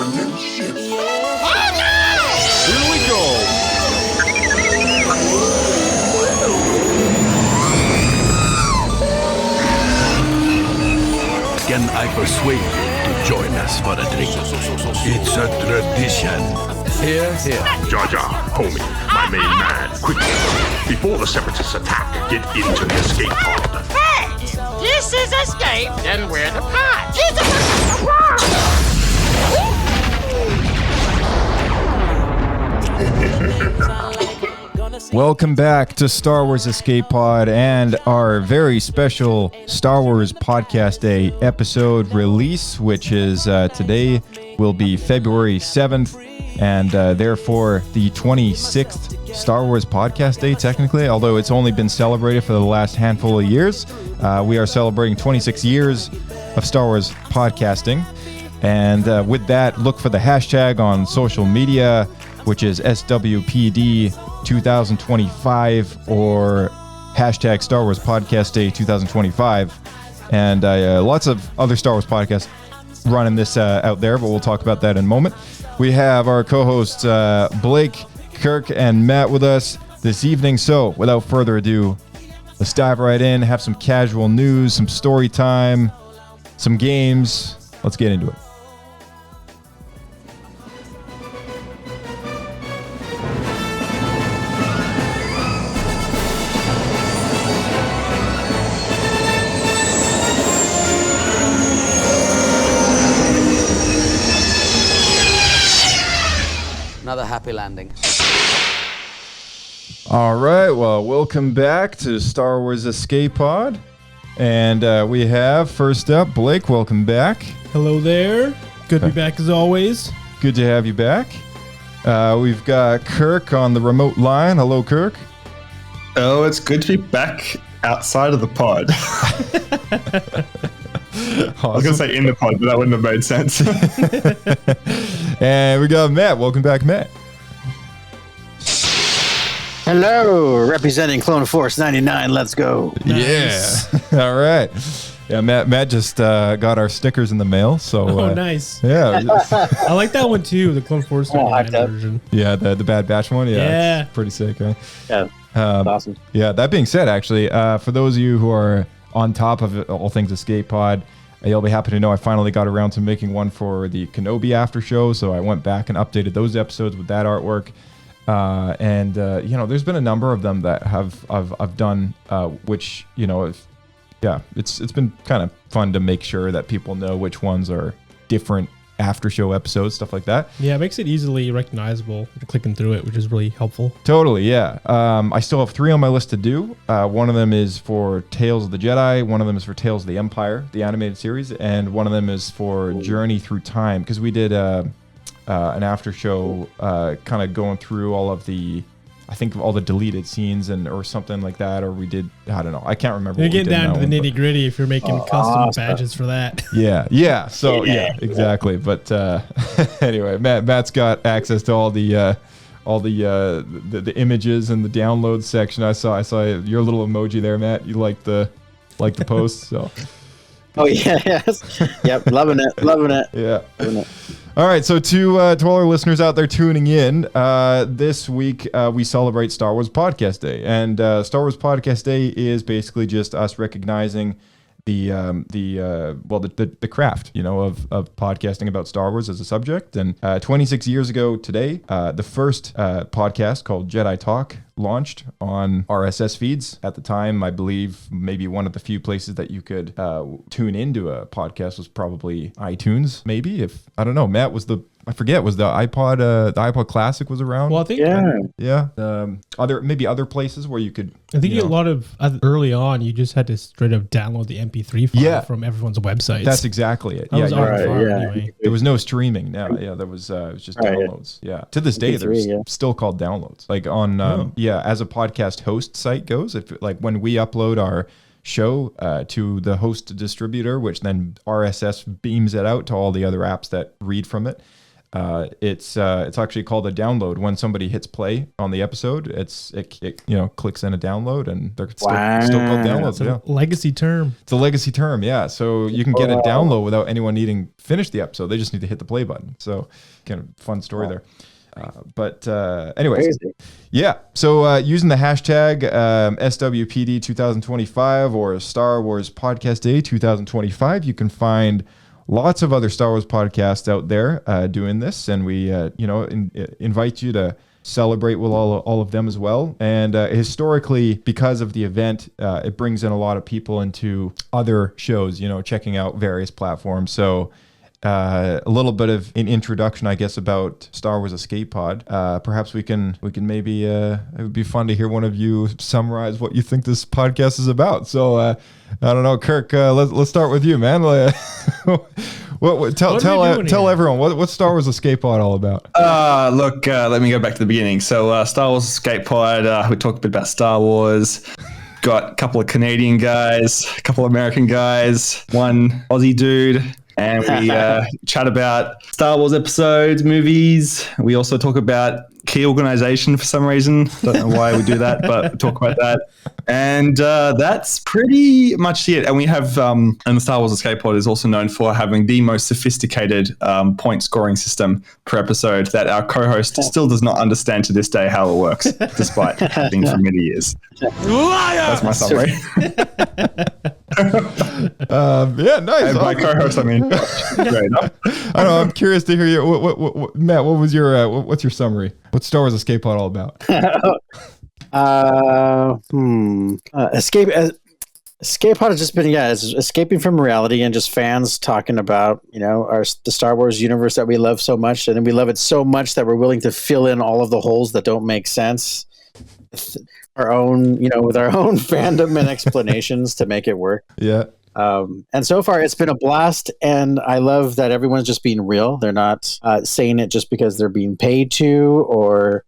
ship. Oh no! Here we go! Can I persuade you to join us for a drink? It's a tradition. Here, here. Jar Jar, homie, my main man, quickly. Before the Separatists attack, get into the escape pod. Right! This is escape, then we're the pod. Welcome back to Star Wars Escape Pod and our very special Star Wars Podcast Day episode release, which is today will be February 7th, and therefore the 26th Star Wars Podcast Day, technically, although it's only been celebrated for the last handful of years. We are celebrating 26 years of Star Wars podcasting, and with that, look for the hashtag on social media, which is SWPD 2025 or hashtag Star Wars Podcast Day 2025. And lots of other Star Wars podcasts running this out there, but we'll talk about that in a moment. We have our co-hosts Blake, Kirk, and Matt with us this evening. So without further ado, let's dive right in, have some casual news, some story time, some games. Let's get into it. Another happy landing. All right, well, welcome back to Star Wars Escape Pod. And we have, first up, Blake, welcome back. Hello there. Good to be back as always. Good to have you back. We've got Kirk on the remote line. Hello, Kirk. Oh, it's good to be back outside of the pod. Awesome. I was going to say in the pod, but that wouldn't have made sense. And we got Matt. Welcome back, Matt. Hello, representing Clone Force 99. Let's go. Nice. Yeah. All right. Yeah, Matt just got our stickers in the mail. So Oh, nice. Yeah. I like that one too, the Clone Force version. Yeah, the Bad Batch one. Yeah. It's pretty sick, right? Yeah, that's awesome. Yeah, that being said, actually, for those of you who are on top of all things Escape Pod, you'll be happy to know I finally got around to making one for the Kenobi after show. So I went back and updated those episodes with that artwork. And there's been a number of them that I've done, which, it's been kind of fun to make sure that people know which ones are different after show episodes, stuff like that. Yeah, it makes it easily recognizable clicking through it, which is really helpful. Totally, yeah. I still have 3 on my list to do. One of them is for Tales of the Jedi, one of them is for Tales of the Empire, the animated series, and one of them is for Journey Through Time, because we did an after show kind of going through all of the, I think, all the deleted scenes or something like that, or we did, I don't know, I can't remember. You're getting down to the nitty gritty if you're making custom badges for that. Yeah. So yeah, exactly. But anyway, Matt's got access to all the images and the download section. I saw your little emoji there, Matt. You like the post, so. Oh yeah, yes, yep, loving it. Yeah. Loving it. All right, so to all our listeners out there tuning in, this week we celebrate Star Wars Podcast Day, and Star Wars Podcast Day is basically just us recognizing the craft, of podcasting about Star Wars as a subject. And 26 years ago today, the first podcast called Jedi Talk launched on RSS feeds. At the time, I believe maybe one of the few places that you could tune into a podcast was probably iTunes. Maybe, if I don't know, Matt, was the iPod Classic was around? Well, I think other places where you could. I think a lot of early on, you just had to straight up download the MP3 file from everyone's websites. That's exactly it. Anyway. There was no streaming. No, there was. It was just downloads. Yeah. To this day, they're still called downloads. Like on as a podcast host site goes, if like when we upload our show to the host distributor, which then RSS beams it out to all the other apps that read from it. It's actually called a download. When somebody hits play on the episode, it clicks in a download, and they're still called downloads. Yeah, legacy term. It's a legacy term. Yeah, so you can get a download without anyone needing to finish the episode. They just need to hit the play button. So kind of fun story there. But anyways, yeah. So using the hashtag SWPD 2025 or Star Wars Podcast Day 2025, you can find lots of other Star Wars podcasts out there doing this, and we invite you to celebrate with all of them as well. And historically, because of the event, it brings in a lot of people into other shows, checking out various platforms. So a little bit of an introduction, I guess, about Star Wars Escape Pod. Perhaps we can maybe it would be fun to hear one of you summarize what you think this podcast is about. So I don't know, Kirk. Let's start with you, man. Tell everyone what's Star Wars Escape Pod all about. Look, let me go back to the beginning. So Star Wars Escape Pod. We talked a bit about Star Wars. Got a couple of Canadian guys, a couple of American guys, one Aussie dude. And we chat about Star Wars episodes, movies. We also talk about key organization for some reason. Don't know why we do that, but we talk about that. And that's pretty much it. And we have, and the Star Wars Escape Pod is also known for having the most sophisticated point scoring system per episode that our co-host still does not understand to this day how it works, despite having for many years. That's my summary. Yeah, nice. And my co-host, I mean, great. I know. I'm curious to hear you. What Matt? What was your what's your summary? What's Star Wars Escape Pod all about? Escape Pod has just been it's escaping from reality and just fans talking about the Star Wars universe that we love so much, and we love it so much that we're willing to fill in all of the holes that don't make sense. Our own, with our own fandom and explanations to make it work. Yeah. And so far it's been a blast, and I love that everyone's just being real. They're not saying it just because they're being paid to, or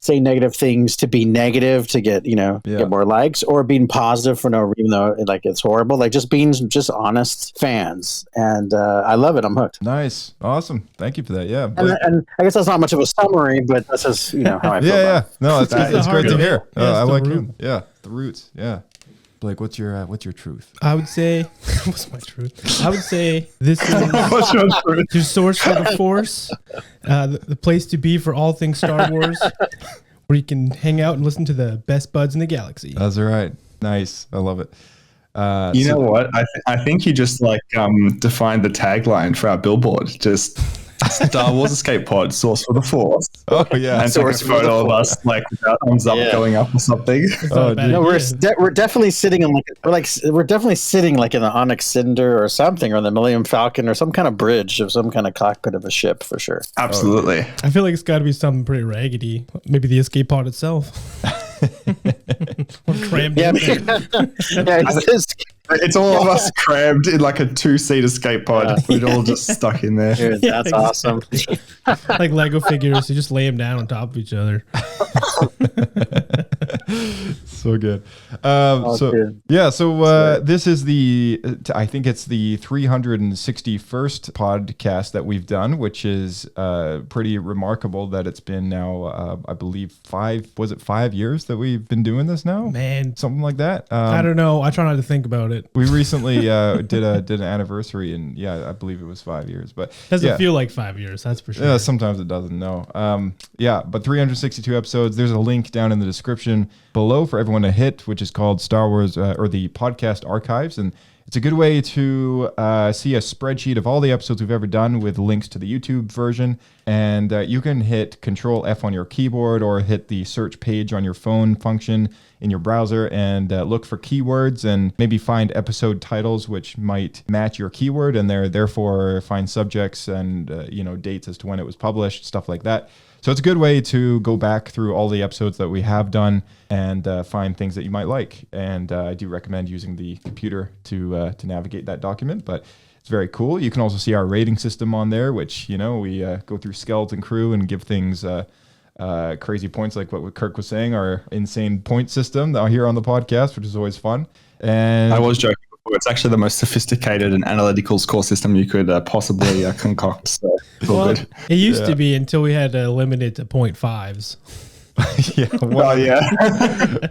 saying negative things to be negative to get get more likes, or being positive for no reason, even though it's horrible. Like just being just honest fans, and I love it. I'm hooked. Nice, awesome. Thank you for that. Yeah, and I guess that's not much of a summary, but that's just how I feel. Yeah. No, it's great to hear. Yeah, I like him. Yeah, the roots. Yeah. Blake, what's your truth? I would say, what's my truth? I would say this is What's your truth? your source for the Force, the place to be for all things Star Wars, where you can hang out and listen to the best buds in the galaxy. That's right. Nice. I love it. You know what? I think you just defined the tagline for our billboard. Just Star Wars Escape Pod, source for the Force. Oh yeah, and take a photo of us with our thumbs up going up or something. We're definitely sitting in we're definitely sitting in the Onyx Cinder or something, or the Millennium Falcon, or some kind of bridge of some kind of cockpit of a ship for sure. Absolutely. I feel like it's got to be something pretty raggedy. Maybe the Escape Pod itself. We're crammed in there. It's all of us crammed in a 2-seat escape pod. We're all just stuck in there. Dude, that's awesome. Like Lego figures, you just lay them down on top of each other. So good. Dude. This is I think it's the 361st podcast that we've done, which is pretty remarkable that it's been now, I believe 5 years that we've been doing this now? Man. Something like that. I don't know. I try not to think about it. We recently did an anniversary, and I believe it was 5 years, but doesn't feel like 5 years. That's for sure. Yeah, sometimes it doesn't. No. But 362 episodes. There's a link down in the description below for everyone to hit, which is called Star Wars or the podcast archives, and it's a good way to see a spreadsheet of all the episodes we've ever done with links to the YouTube version. And you can hit Control F on your keyboard or hit the search page on your phone function in your browser and look for keywords and maybe find episode titles which might match your keyword, and therefore find subjects and dates as to when it was published, stuff like that. So it's a good way to go back through all the episodes that we have done and find things that you might like. And I do recommend using the computer to navigate that document, but it's very cool. You can also see our rating system on there, which, we go through Skeleton Crew and give things crazy points, like what Kirk was saying, our insane point system here on the podcast, which is always fun. And I was joking It's actually the most sophisticated and analytical score system you could possibly concoct. So it's all good. It used to be until we had to limit it to 0.5s. Yeah,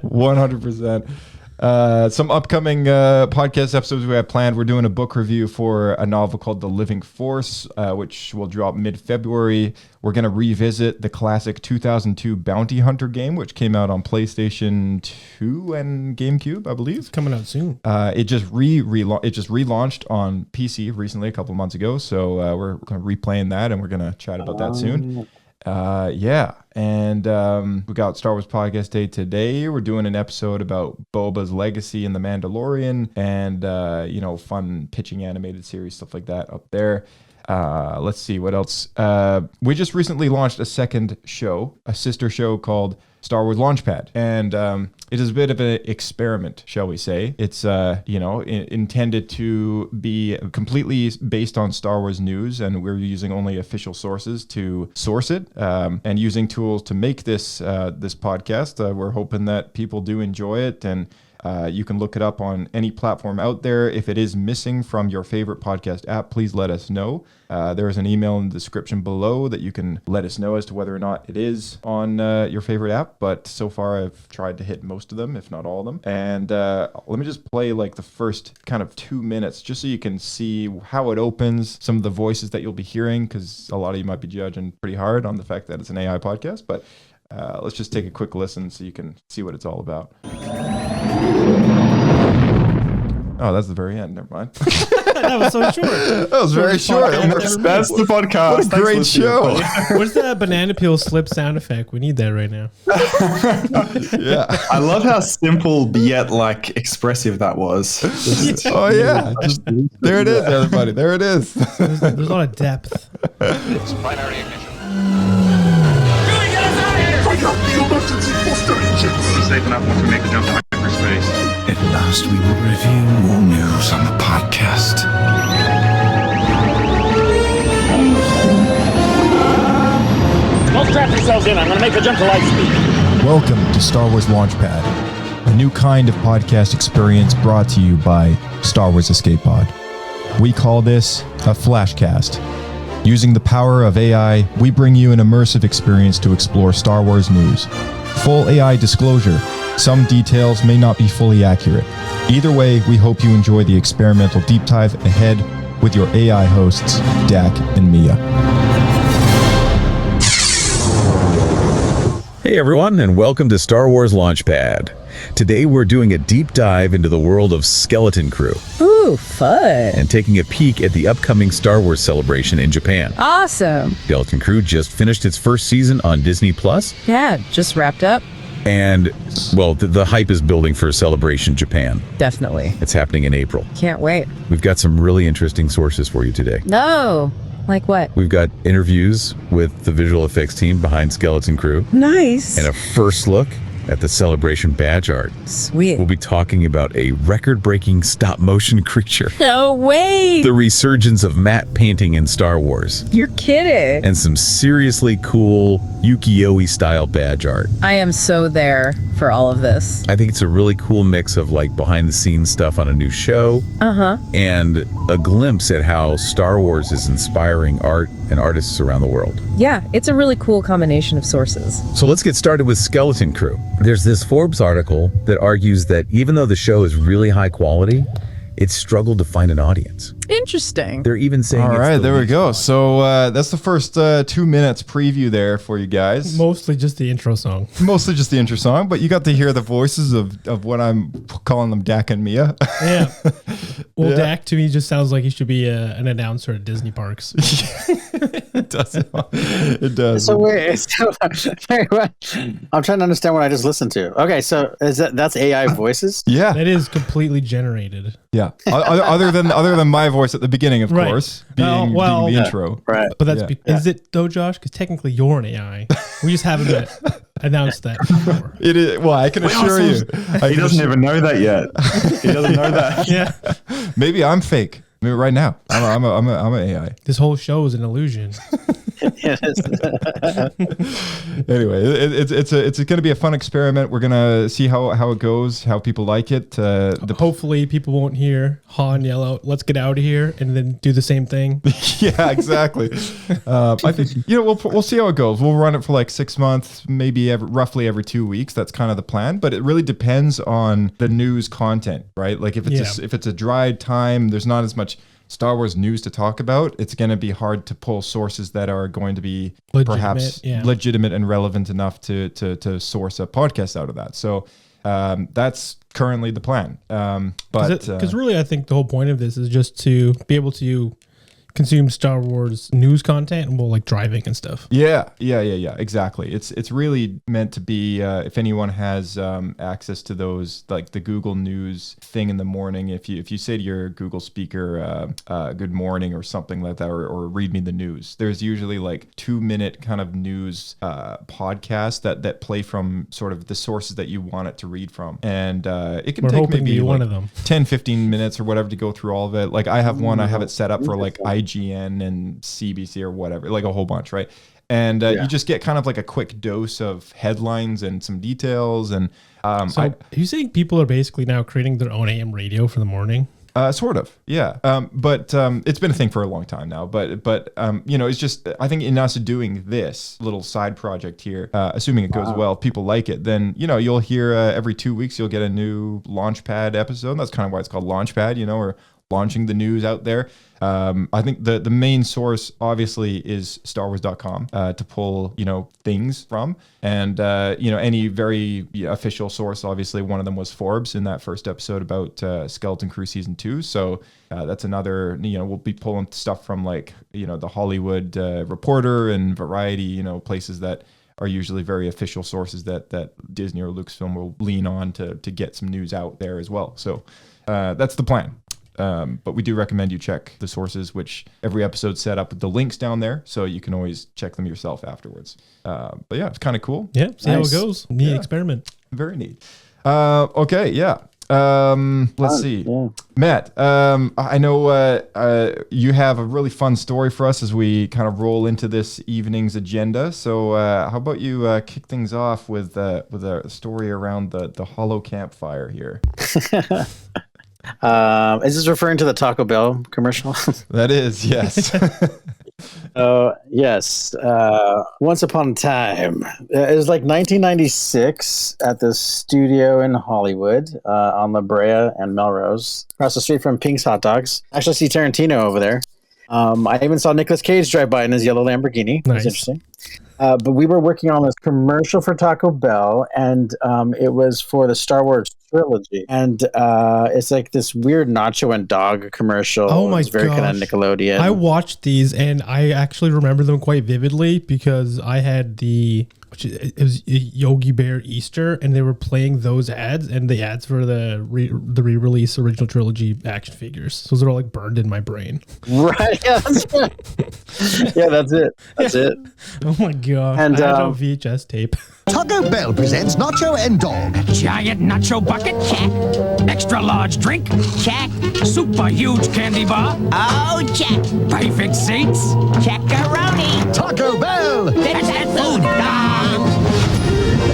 100%. Some upcoming podcast episodes we have planned. We're doing a book review for a novel called The Living Force, which will drop mid-February. We're going to revisit the classic 2002 Bounty Hunter game, which came out on PlayStation 2 and GameCube, I believe. It's coming out soon. It just relaunched on PC recently, a couple of months ago. So we're going to replaying that, and we're going to chat about that soon. And we got Star Wars Podcast Day today. We're doing an episode about Boba's legacy in The Mandalorian and, fun pitching animated series, stuff like that up there. Let's see what else. We just recently launched a second show, a sister show called Star Wars Launchpad. And it is a bit of an experiment, shall we say. It's, intended to be completely based on Star Wars news, and we're using only official sources to source it, and using tools to make this podcast. We're hoping that people do enjoy it, and you can look it up on any platform out there. If it is missing from your favorite podcast app, please let us know. There is an email in the description below that you can let us know as to whether or not it is on your favorite app. But so far, I've tried to hit most of them, if not all of them. And let me just play like the first kind of 2 minutes, just so you can see how it opens, some of the voices that you'll be hearing, because a lot of you might be judging pretty hard on the fact that it's an AI podcast. But let's just take a quick listen so you can see what it's all about. Oh, that's the very end. Never mind. That was so short. That was very short. That's the podcast. What a great show. Where's the banana peel slip sound effect? We need that right now. Yeah. I love how simple yet expressive that was. Oh yeah. There it is, everybody. There it is. There's a lot of depth. Binary ignition. Fire the emergency booster engines. Safe enough once we make the jump to hyperspace. At last, we will review more news on the podcast. Don't strap yourselves in. I'm going to make the jump to light speed. Welcome to Star Wars Launchpad, a new kind of podcast experience brought to you by Star Wars Escape Pod. We call this a flashcast. Using the power of AI, we bring you an immersive experience to explore Star Wars news. Full AI disclosure. Some details may not be fully accurate. Either way, we hope you enjoy the experimental deep dive ahead with your AI hosts, Dak and Mia. Hey everyone, and welcome to Star Wars Launchpad. Today we're doing a deep dive into the world of Skeleton Crew. Ooh, fun. And taking a peek at the upcoming Star Wars celebration in Japan. Awesome. Skeleton Crew just finished its first season on Disney+. Yeah, just wrapped up. And, well, the hype is building for Celebration Japan. Definitely. It's happening in April. Can't wait. We've got some really interesting sources for you today. No. Like what? We've got interviews with the visual effects team behind Skeleton Crew. Nice. And a first look at the Celebration badge art. Sweet. We'll be talking about a record-breaking stop-motion creature. No way. The resurgence of matte painting in Star Wars. You're kidding. And some seriously cool ukiyo-e style badge art. I am so there for all of this. I think it's a really cool mix of behind-the-scenes stuff on a new show. And a glimpse at how Star Wars is inspiring art and artists around the world. Yeah, it's a really cool combination of sources. So let's get started with Skeleton Crew. There's this Forbes article that argues that even though the show is really high quality, it's struggled to find an audience. Interesting. They're even saying all right, there we go. So that's the first 2 minutes preview there for you guys. Mostly just the intro song. Mostly just the intro song, but you got to hear the voices of what I'm calling them, Dak and Mia. Yeah. Well, Dak to me just sounds like he should be an announcer at Disney parks. It does. It does. So wait, I'm trying to understand what I just listened to. Okay, so that's AI voices? Yeah. That is completely generated. Yeah. Other than my voice at the beginning, of Right. course, being the intro. Right. But that's is it though, Josh? Because technically you're an AI. We just haven't announced that before. It is. Well, I can assure you. He doesn't even know that yet. He doesn't know that. Yeah. Maybe I'm fake. Maybe right now. I'm an AI. This whole show is an illusion. Anyway, it's going to be a fun experiment. We're going to see how it goes, how people like it. Hopefully people won't hear Han yell out, "Let's get out of here," and then do the same thing. Yeah, exactly. I think we'll see how it goes. We'll run it for like 6 months, maybe roughly every 2 weeks. That's kind of the plan. But it really depends on the news content, right? Like if it's a dry time, there's not as much Star Wars news to talk about. It's going to be hard to pull sources that are going to be perhaps legitimate and relevant enough to source a podcast out of that. So that's currently the plan. Because really, I think the whole point of this is just to be able to consume Star Wars news content and like driving and stuff. Yeah, exactly. It's really meant to be if anyone has access to those, like the Google News thing in the morning. If you say to your Google speaker, "Good morning" or something like that, or "Read me the news," there's usually like 2-minute kind of news podcasts that play from sort of the sources that you want it to read from, and it can take maybe one of them 10-15 minutes or whatever to go through all of it. Like I have one, I have it set up for like IGN and CBC or whatever, like a whole bunch, right? And you just get kind of like a quick dose of headlines and some details. And are you saying people are basically now creating their own AM radio for the morning? Sort of, yeah. But it's been a thing for a long time now. But it's just, I think in us doing this little side project here, assuming it goes well, if people like it, then you'll hear every 2 weeks you'll get a new Launchpad episode. That's kind of why it's called Launchpad, or launching the news out there. I think the main source obviously is StarWars.com to pull things from, and any very official source. Obviously, one of them was Forbes in that first episode about Skeleton Crew season 2. So that's another. We'll be pulling stuff from like the Hollywood Reporter and Variety. Places that are usually very official sources that Disney or Lucasfilm will lean on to get some news out there as well. So that's the plan. But we do recommend you check the sources, which every episode set up with the links down there, so you can always check them yourself afterwards. But yeah, it's kind of cool. Yeah, see how it goes. Neat experiment. Very neat. Okay, yeah. Let's see. Yeah. Matt, I know you have a really fun story for us as we kind of roll into this evening's agenda. So how about you kick things off with a story around the Hollow Campfire here? Is this referring to the Taco Bell commercial? That is, yes. Yes. Once upon a time, it was like 1996 at the studio in Hollywood on La Brea and Melrose, across the street from Pink's Hot Dogs. Actually, see Tarantino over there. I even saw Nicolas Cage drive by in his yellow Lamborghini. Nice. That's interesting. But we were working on this commercial for Taco Bell, and it was for the Star Wars trilogy. And it's like this weird nacho and dog commercial. Oh my gosh. Very kind of Nickelodeon. I watched these, and I actually remember them quite vividly because I had it was Yogi Bear Easter, and they were playing those ads, and the ads for the re-release original trilogy action figures. So those are all like burned in my brain. Right. Yeah, that's it. Yeah, that's it. That's it. Oh my god. And I had a VHS tape. Taco Bell presents Nacho and Dog. Giant nacho bucket? Check. Extra large drink? Check. Super huge candy bar? Oh, check. Perfect seats? Checkaroni. Taco Bell! That's that food, dog.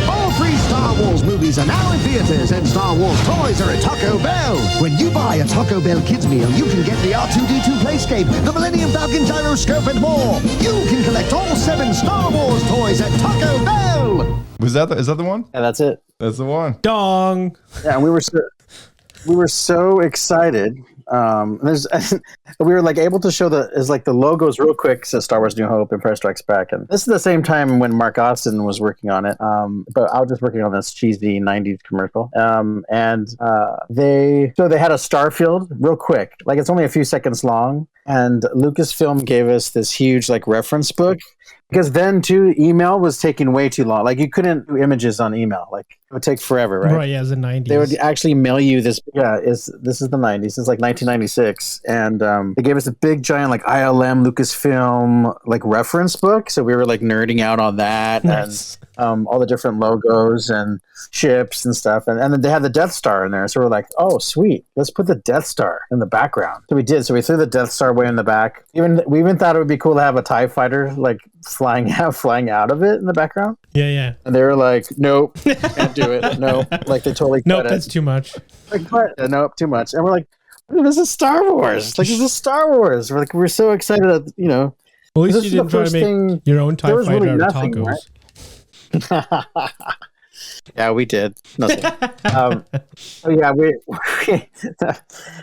All 3 Star Wars movies are now in theaters, and Star Wars toys are at Taco Bell. When you buy a Taco Bell Kids meal, you can get the R2-D2 Playscape, the Millennium Falcon Gyroscope, and more. You can collect all 7 Star Wars toys at Taco Bell. Is that the one? Yeah, that's it. That's the one. Dong. Yeah, and we were so excited. We were like able to show the logos real quick. Says Star Wars New Hope, Empire Strikes Back, and this is the same time when Mark Austin was working on it. But I was just working on this cheesy '90s commercial. They had a Starfield real quick, like it's only a few seconds long, and Lucasfilm gave us this huge like reference book. Because then, too, email was taking way too long. Like, you couldn't do images on email. Like, it would take forever, right? Right, yeah, it was the 90s. They would actually mail you this. Yeah, this is the 90s. It's like 1996. And they gave us a big, giant, like, ILM Lucasfilm, like, reference book. So we were, like, nerding out on that. Nice. all the different logos and ships and stuff. And then they had the Death Star in there. So we're like, oh, sweet. Let's put the Death Star in the background. So we did. So we threw the Death Star way in the back. We even thought it would be cool to have a TIE fighter like flying out of it in the background. Yeah. And they were like, nope, can't do it. No, like they totally Nope, cut that's it. too much. Like, what? Nope, too much. And we're like, this is Star Wars. Like, this is Star Wars. We're so excited that, Well, at least this you is didn't the try to first make thing- your own TIE there was fighter really out of nothing, tacos. right? Yeah, we did. Nothing.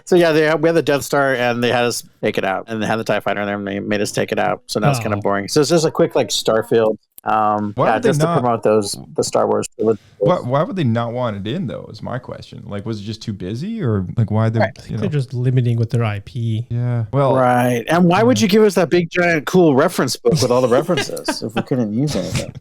So yeah, we had the Death Star and they had us take it out, and they had the TIE fighter in there and they made us take it out. So now it's kind of boring. So it's just a quick like Starfield. would they just to not- promote the Star Wars. Why would they not want it in though? Is my question. Like, was it just too busy, or like why they? They're just limiting with their IP. Yeah. Well, Right. And why would you give us that big giant cool reference book with all the references if we couldn't use anything?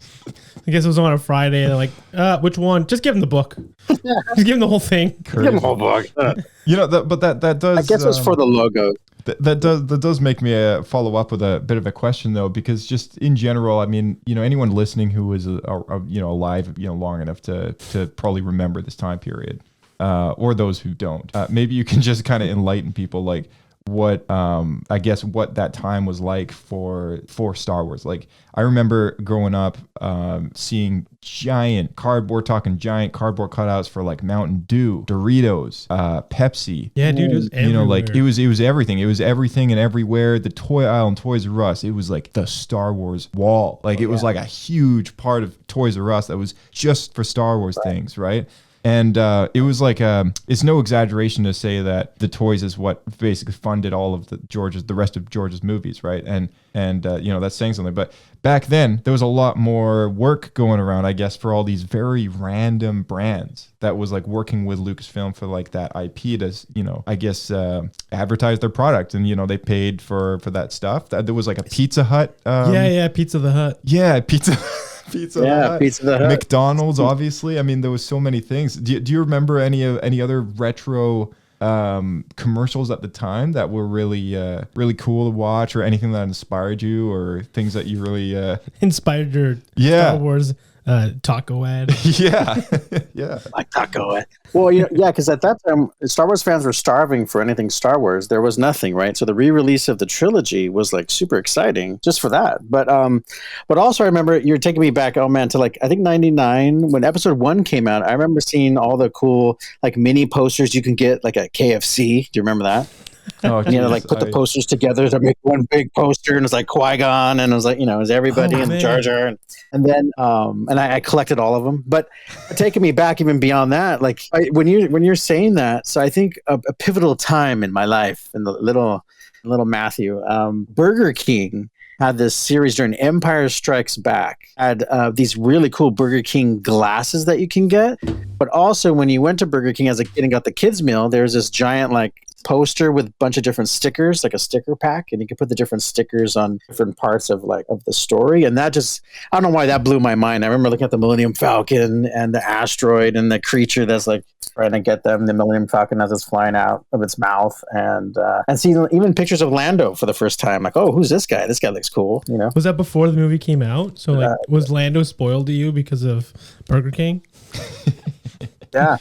I guess it was on a Friday. They're like, which one? Just give them the book. Just give them the whole thing. Give them the whole book. That does. I guess it was for the logo. That does make me follow up with a bit of a question though, because just in general, I mean, anyone listening who is alive, long enough to probably remember this time period, or those who don't, maybe you can just kind of enlighten people like what what that time was like for Star Wars. Like I remember growing up seeing giant cardboard cutouts for like Mountain Dew, Doritos, Pepsi. Yeah, dude, it was like it was everything. It was everything and everywhere. The toy aisle in Toys R Us, it was like the Star Wars wall. Like it was like a huge part of Toys R Us that was just for Star Wars things, right? And it was like it's no exaggeration to say that the toys is what basically funded all of the rest of George's movies, right? And that's saying something. But back then there was a lot more work going around, I guess, for all these very random brands that was like working with Lucasfilm for like that IP to advertise their product, and they paid for that stuff. There was like a Pizza Hut. Pizza the Hut. Yeah, Pizza. Pizza Hut. Pizza the Hut. McDonald's, obviously. I mean, there was so many things. Do you remember any other retro commercials at the time that were really cool to watch, or anything that inspired you, or things that you really inspired your Star Wars taco ad? Yeah. Like taco ad. Well, because at that time, Star Wars fans were starving for anything Star Wars. There was nothing, right? So the re-release of the trilogy was like super exciting just for that. But also I remember you're taking me back, to like, I think 99 when episode 1 came out. I remember seeing all the cool like mini posters you can get like at KFC. Do you remember that? Oh, like put the posters together to make one big poster, and it's like Qui-Gon, and it was like, it was everybody and Jar Jar, and then and I collected all of them. But taking me back even beyond that, like when you're saying that, so I think a pivotal time in my life, in the little Matthew, Burger King had this series during Empire Strikes Back, had these really cool Burger King glasses that you can get. But also when you went to Burger King as a kid and got the kids meal, there's this giant like poster with a bunch of different stickers, like a sticker pack, and you can put the different stickers on different parts of the story. And that just, I don't know why that blew my mind. I remember looking at the Millennium Falcon and the asteroid and the creature that's like trying to get them, the Millennium Falcon as it's flying out of its mouth, and seeing even pictures of Lando for the first time. Like, oh, who's this guy? This guy looks cool. Was that before the movie came out? So like, was Lando spoiled to you because of Burger King? Yeah,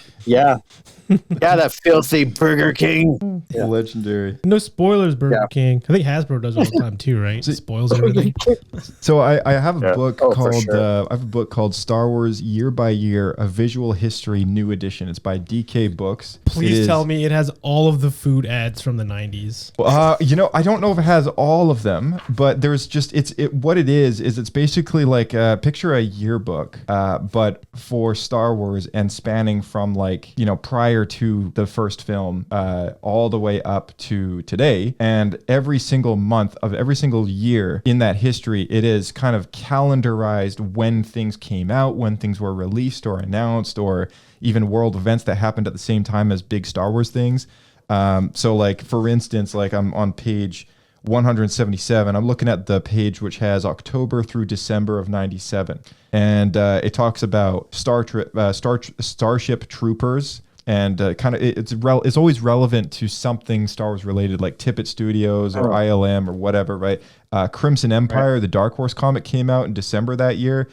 that filthy Burger King. Yeah. Legendary. No spoilers, Burger King. I think Hasbro does all the time too, right? It spoils everything. So I have a book called sure. I have a book called Star Wars Year by Year: A Visual History New Edition. It's by DK Books. Please tell me it has all of the food ads from the 90s. I don't know if it has all of them, but there's just what it is it's basically like picture a yearbook, but for Star Wars, and spanning from like prior to the first film all the way up to today, and every single month of every single year in that history, it is kind of calendarized when things came out, when things were released or announced, or even world events that happened at the same time as big Star Wars things. So like for instance, like I'm on page 177. I'm looking at the page which has October through December of 97, and it talks about Starship Troopers. And it's always relevant to something Star Wars related, like Tippett Studios or ILM or whatever, right? Crimson Empire, the Dark Horse comic, came out in December that year.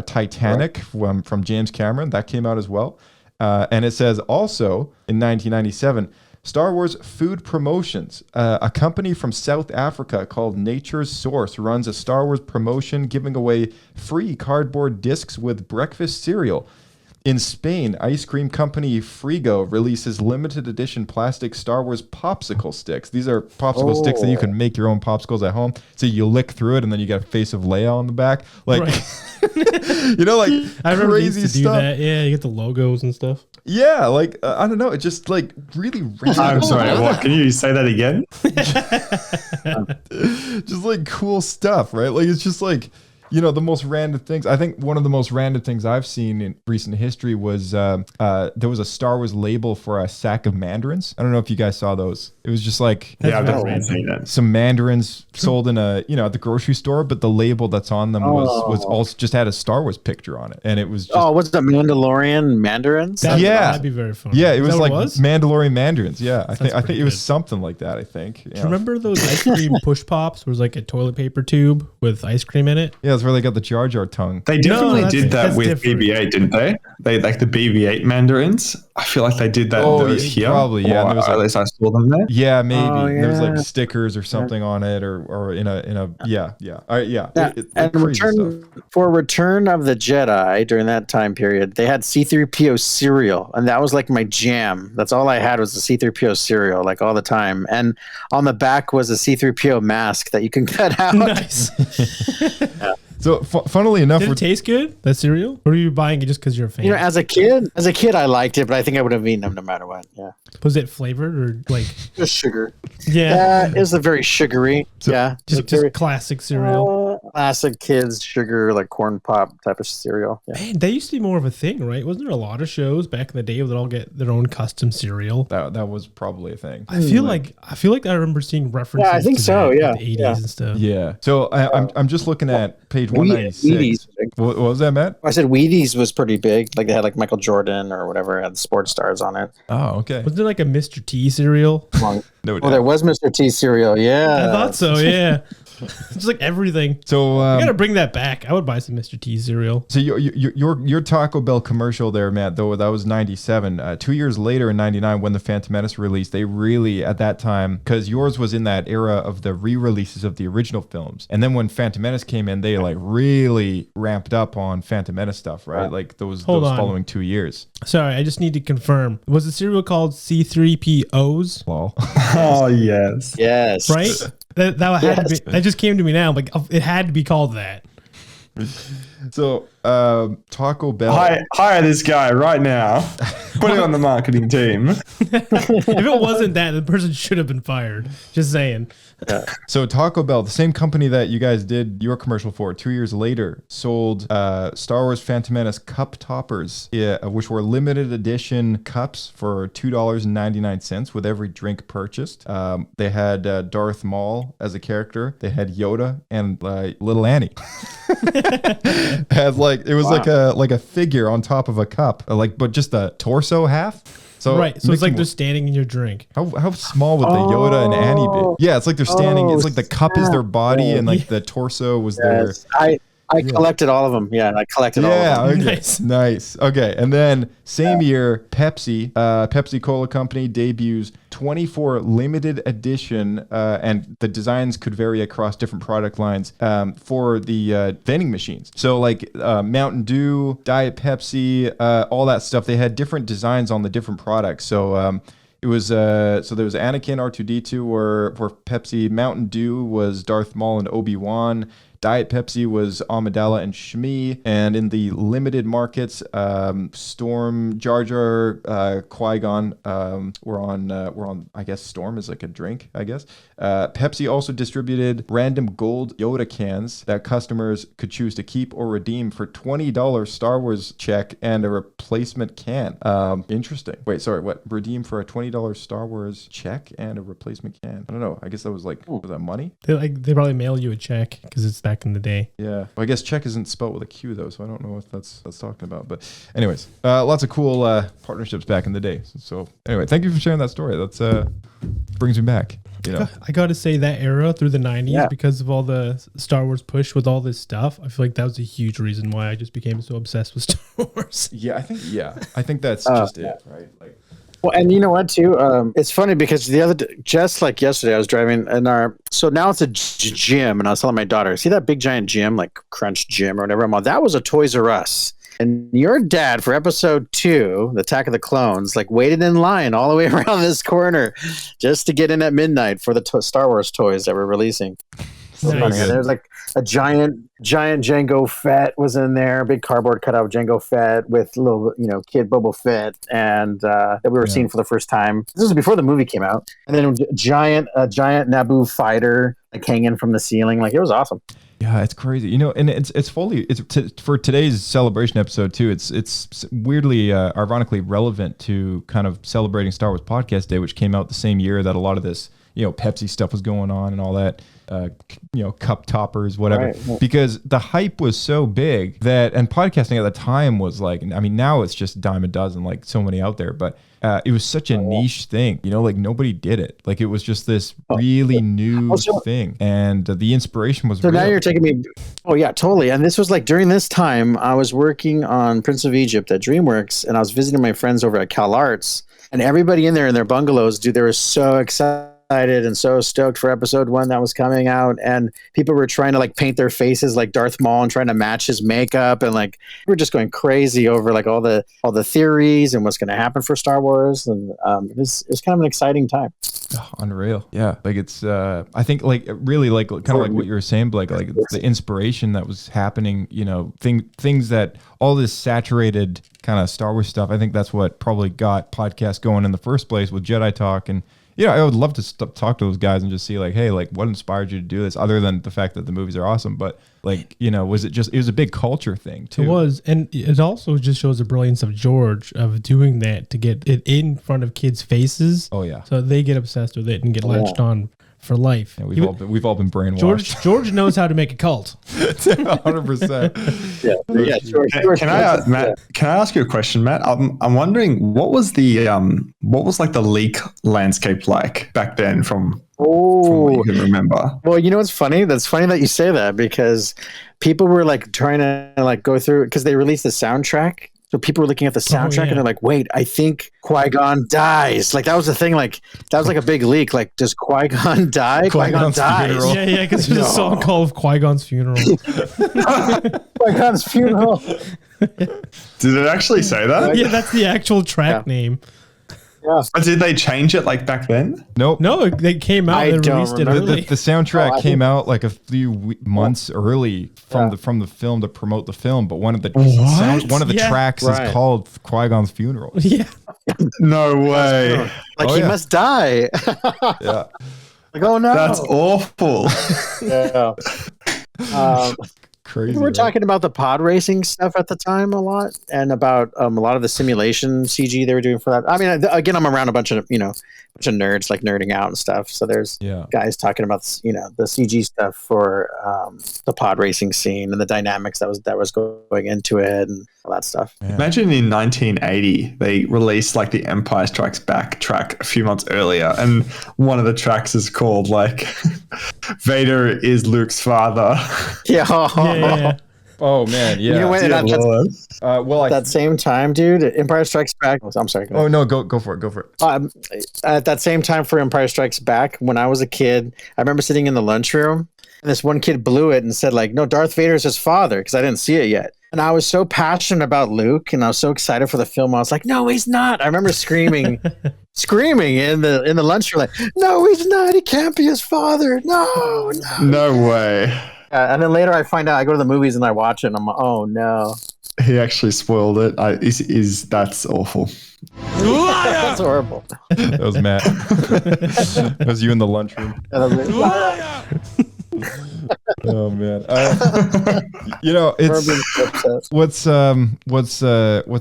Titanic from James Cameron. That came out as well. And it says also in 1997, Star Wars Food Promotions, a company from South Africa called Nature's Source, runs a Star Wars promotion giving away free cardboard discs with breakfast cereal. In Spain, ice cream company Frigo releases limited edition plastic Star Wars popsicle sticks. These are popsicle sticks that you can make your own popsicles at home. So you lick through it and then you get a face of Leia on the back. Like, you know, like I remember they used crazy to do stuff. that. Yeah, you get the logos and stuff. Yeah, like, I don't know. It's just like really random. I'm sorry, what? Can you say that again? Just like cool stuff, right? Like, it's just like, you know, the most random things. I think one of the most random things I've seen in recent history was there was a Star Wars label for a sack of mandarins. I don't know if you guys saw those. It was just like I've definitely seen that. some mandarins sold in at the grocery store, but the label that's on them was also just had a Star Wars picture on it, and it was just, was it Mandalorian mandarins? That'd be very fun. Yeah, it was like what it was? Mandalorian mandarins. Yeah, I think pretty it was good. something like that. I think. Do you remember those ice cream push pops? Where it was like a toilet paper tube with ice cream in it. Yeah, that's where they got the Jar Jar tongue. They definitely did that that's with different. BB-8, didn't they? They like the BB-8 mandarins. I feel like they did that those here. Probably, yeah. Or There was at like, least I saw them there. yeah, maybe there was like yeah. stickers or something on it, or in a yeah. All right, yeah. And Return of the Jedi during that time period, they had C-3PO cereal, and that was like my jam. That's all I had was the C-3PO cereal, like all the time. And on the back was a C-3PO mask that you can cut out. Nice. So funnily enough, Did it taste good? That cereal? Or are you buying it just because you're a fan? You know, as a kid, I liked it, but I think I would have eaten them no matter what. Yeah, Was it flavored or like? just sugar. Yeah, It was a very sugary. just classic cereal. Classic kids sugar, like corn pop type of cereal. Yeah. Man, that used to be more of a thing, right? Wasn't there a lot of shows back in the day where they'd all get their own custom cereal? that was probably a thing. I feel like I remember seeing references. Yeah, I think to so, that in yeah, the 80s yeah. and stuff. Yeah. So I'm just looking at page 196. Wheaties. What was that, Matt? I said Wheaties was pretty big. Like they had like Michael Jordan or whatever, had sports stars on it. Oh, okay. Wasn't there like a Mr. T cereal? No, Oh, there was Mr. T cereal. Yeah, I thought so. Yeah, it's like everything. So I gotta bring that back. I would buy some Mr. T cereal. So your Taco Bell commercial there, Matt, though, that was 97. 2 years later in 99, when the Phantom Menace released, they really, at that time, because yours was in that era of the re-releases of the original films. And then when Phantom Menace came in, they like really ramped up on Phantom Menace stuff, right? Like those Hold on. following 2 years. Sorry, I just need to confirm. Was the cereal called C3POs? Lol. Oh yes. Yes. Right? That had to be, that just came to me now. Like it had to be called that. So Taco Bell. Hire this guy right now. Put him on the marketing team. If it wasn't that, the person should have been fired. Just saying. So Taco Bell, the same company that you guys did your commercial for, 2 years later, sold Star Wars Phantom Menace cup toppers, which were limited edition cups for $2.99 with every drink purchased. They had Darth Maul as a character. They had Yoda and Little Annie. Had it was like a figure on top of a cup, but just the torso half. So right, so it's like they're standing in your drink. How small would the Yoda and Annie be? Yeah, it's like they're standing. It's like the cup is their body, and like the torso was their. I collected all of them. Yeah, I collected all of them. Okay. Nice. Okay, and then same year, Pepsi Cola Company debuts 24 limited edition, and the designs could vary across different product lines for the vending machines. So like Mountain Dew, Diet Pepsi, all that stuff. They had different designs on the different products. So. It was so there was Anakin, R2D2, where Pepsi. Mountain Dew was Darth Maul and Obi-Wan. Diet Pepsi was Amidala and Shmi, and in the limited markets, Storm, Jar Jar, Qui-Gon were on. I guess Storm is like a drink. I guess Pepsi also distributed random gold Yoda cans that customers could choose to keep or redeem for $20 Star Wars check and a replacement can. Interesting. Wait, sorry. What? Redeem for a $20 Star Wars check and a replacement can? I don't know. I guess that was was that money? They probably mail you a check because it's back in the day. Yeah. Well, I guess check isn't spelled with a Q though, so I don't know what that's talking about. But anyways, lots of cool partnerships back in the day. So anyway, thank you for sharing that story. That's brings me back. You know, I got to say that era through the 90s, because of all the Star Wars push with all this stuff, I feel like that was a huge reason why I just became so obsessed with Star Wars. Yeah, I think that's just it, right? Like, well, and you know what too? It's funny because just like yesterday, I was driving in so now it's a gym, and I was telling my daughter, see that big giant gym, like Crunch Gym or whatever I'm on? That was a Toys R Us. And your dad, for episode 2, the Attack of the Clones, like waited in line all the way around this corner just to get in at midnight for the Star Wars toys that were releasing. Nice. There's like a giant Jango Fett was in there, big cardboard cutout of Jango Fett with little, kid Boba Fett, and that we were seeing for the first time. This was before the movie came out. And then a giant Naboo fighter like hanging from the ceiling. Like, it was awesome. Yeah, it's crazy, and it's for today's celebration episode too. It's weirdly, ironically relevant to kind of celebrating Star Wars Podcast Day, which came out the same year that a lot of this, Pepsi stuff was going on and all that, cup toppers, whatever. Right. Because the hype was so big that, and podcasting at the time was like, I mean, now it's just a dime a dozen, like so many out there, but it was such a niche thing, like nobody did it. Like it was just this really new thing, and the inspiration was. So real. now you're taking me. Oh yeah, totally. And this was like during this time, I was working on Prince of Egypt at DreamWorks, and I was visiting my friends over at Cal Arts, and everybody in there in their bungalows, dude, they were so excited and so stoked for episode 1 that was coming out, and people were trying to like paint their faces like Darth Maul and trying to match his makeup, and like we were just going crazy over like all the theories and what's going to happen for Star Wars, and it was kind of an exciting time. Oh, unreal. Yeah, like it's I think like really like kind of like what you were saying, Blake, like the inspiration that was happening, things that all this saturated kind of Star Wars stuff, I think that's what probably got podcasts going in the first place with Jedi Talk. And I would love to talk to those guys and just see like, hey, like what inspired you to do this, other than the fact that the movies are awesome. But like, was it was a big culture thing too. It was. And it also just shows the brilliance of George of doing that to get it in front of kids' faces. Oh yeah. So they get obsessed with it and get latched on for life. Yeah, we've all been brainwashed. George knows how to make a cult. 100%. Yeah. George, Can I, Matt? Can I ask you a question, Matt? I'm wondering what was like the leak landscape like back then from what you can remember? Well, what's funny? That's funny that you say that, because people were like trying to like go through, because they released the soundtrack. So people were looking at the soundtrack and they're like, wait, I think Qui-Gon dies. Like that was the thing. Like that was like a big leak. Like, does Qui-Gon die? Qui-Gon dies. Funeral. Yeah, because there's a song called Qui-Gon's Funeral. Qui-Gon's Funeral. Did it actually say that? Yeah, that's the actual track name. Yeah. But did they change it like back then? Nope. No, they came out and released it early. The soundtrack came out like a few months early from the film to promote the film, but one of the tracks is called Qui-Gon's Funeral. Yeah. No way. Like he must die. Yeah. Like, oh no. That's awful. Yeah. Crazy. We were talking about the pod racing stuff at the time a lot, and about a lot of the simulation CG they were doing for that. I mean, again, I'm around a bunch of nerds like nerding out and stuff. So there's guys talking about the CG stuff for the pod racing scene and the dynamics that was going into it and all that stuff. Yeah. Imagine in 1980 they released like the Empire Strikes Back track a few months earlier, and one of the tracks is called like Vader is Luke's father. Yeah. Oh man, yeah. That same time, dude, Empire Strikes Back. I'm sorry. Oh no, go for it. At that same time for Empire Strikes Back, when I was a kid, I remember sitting in the lunchroom, and this one kid blew it and said like, "No, Darth Vader is his father," because I didn't see it yet. And I was so passionate about Luke, and I was so excited for the film. I was like, "No, he's not!" I remember screaming in the lunchroom, like, "No, he's not! He can't be his father! No!" No way. And then later I find out, I go to the movies and I watch it, and I'm like, "Oh no!" He actually spoiled it. That's awful. That's horrible. That was Matt. That was you in the lunchroom. Oh man, it's what's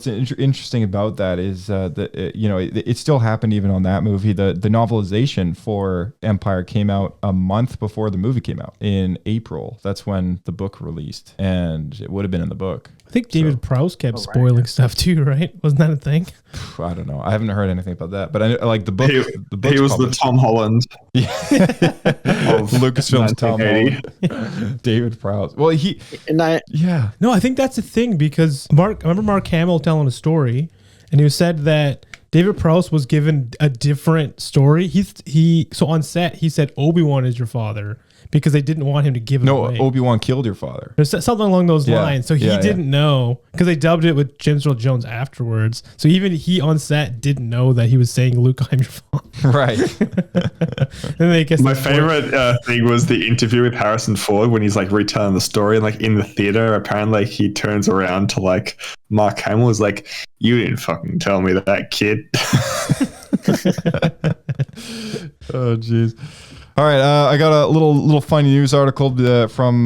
interesting about that is that it still happened even on that movie. The novelization for Empire came out a month before the movie came out in April. That's when the book released, and it would have been in the book. I think David Prowse kept spoiling stuff too, right? Wasn't that a thing? I don't know. I haven't heard anything about that, but I like the book. He was the Tom Holland of Lucasfilm's Tom Holland. David Prowse. Well, No, I think that's the thing because I remember Mark Hamill telling a story, and he said that David Prowse was given a different story. So on set he said Obi-Wan is your father because they didn't want him to give it away. No, Obi-Wan killed your father. There's something along those lines. So he didn't know because they dubbed it with James Earl Jones afterwards. So even he on set didn't know that he was saying, Luke, I'm your father. Right. My favorite thing was the interview with Harrison Ford when he's like retelling the story, and like in the theater, apparently he turns around to like Mark Hamill is like, you didn't fucking tell me that, kid. Oh, jeez. All right, I got a little funny news article from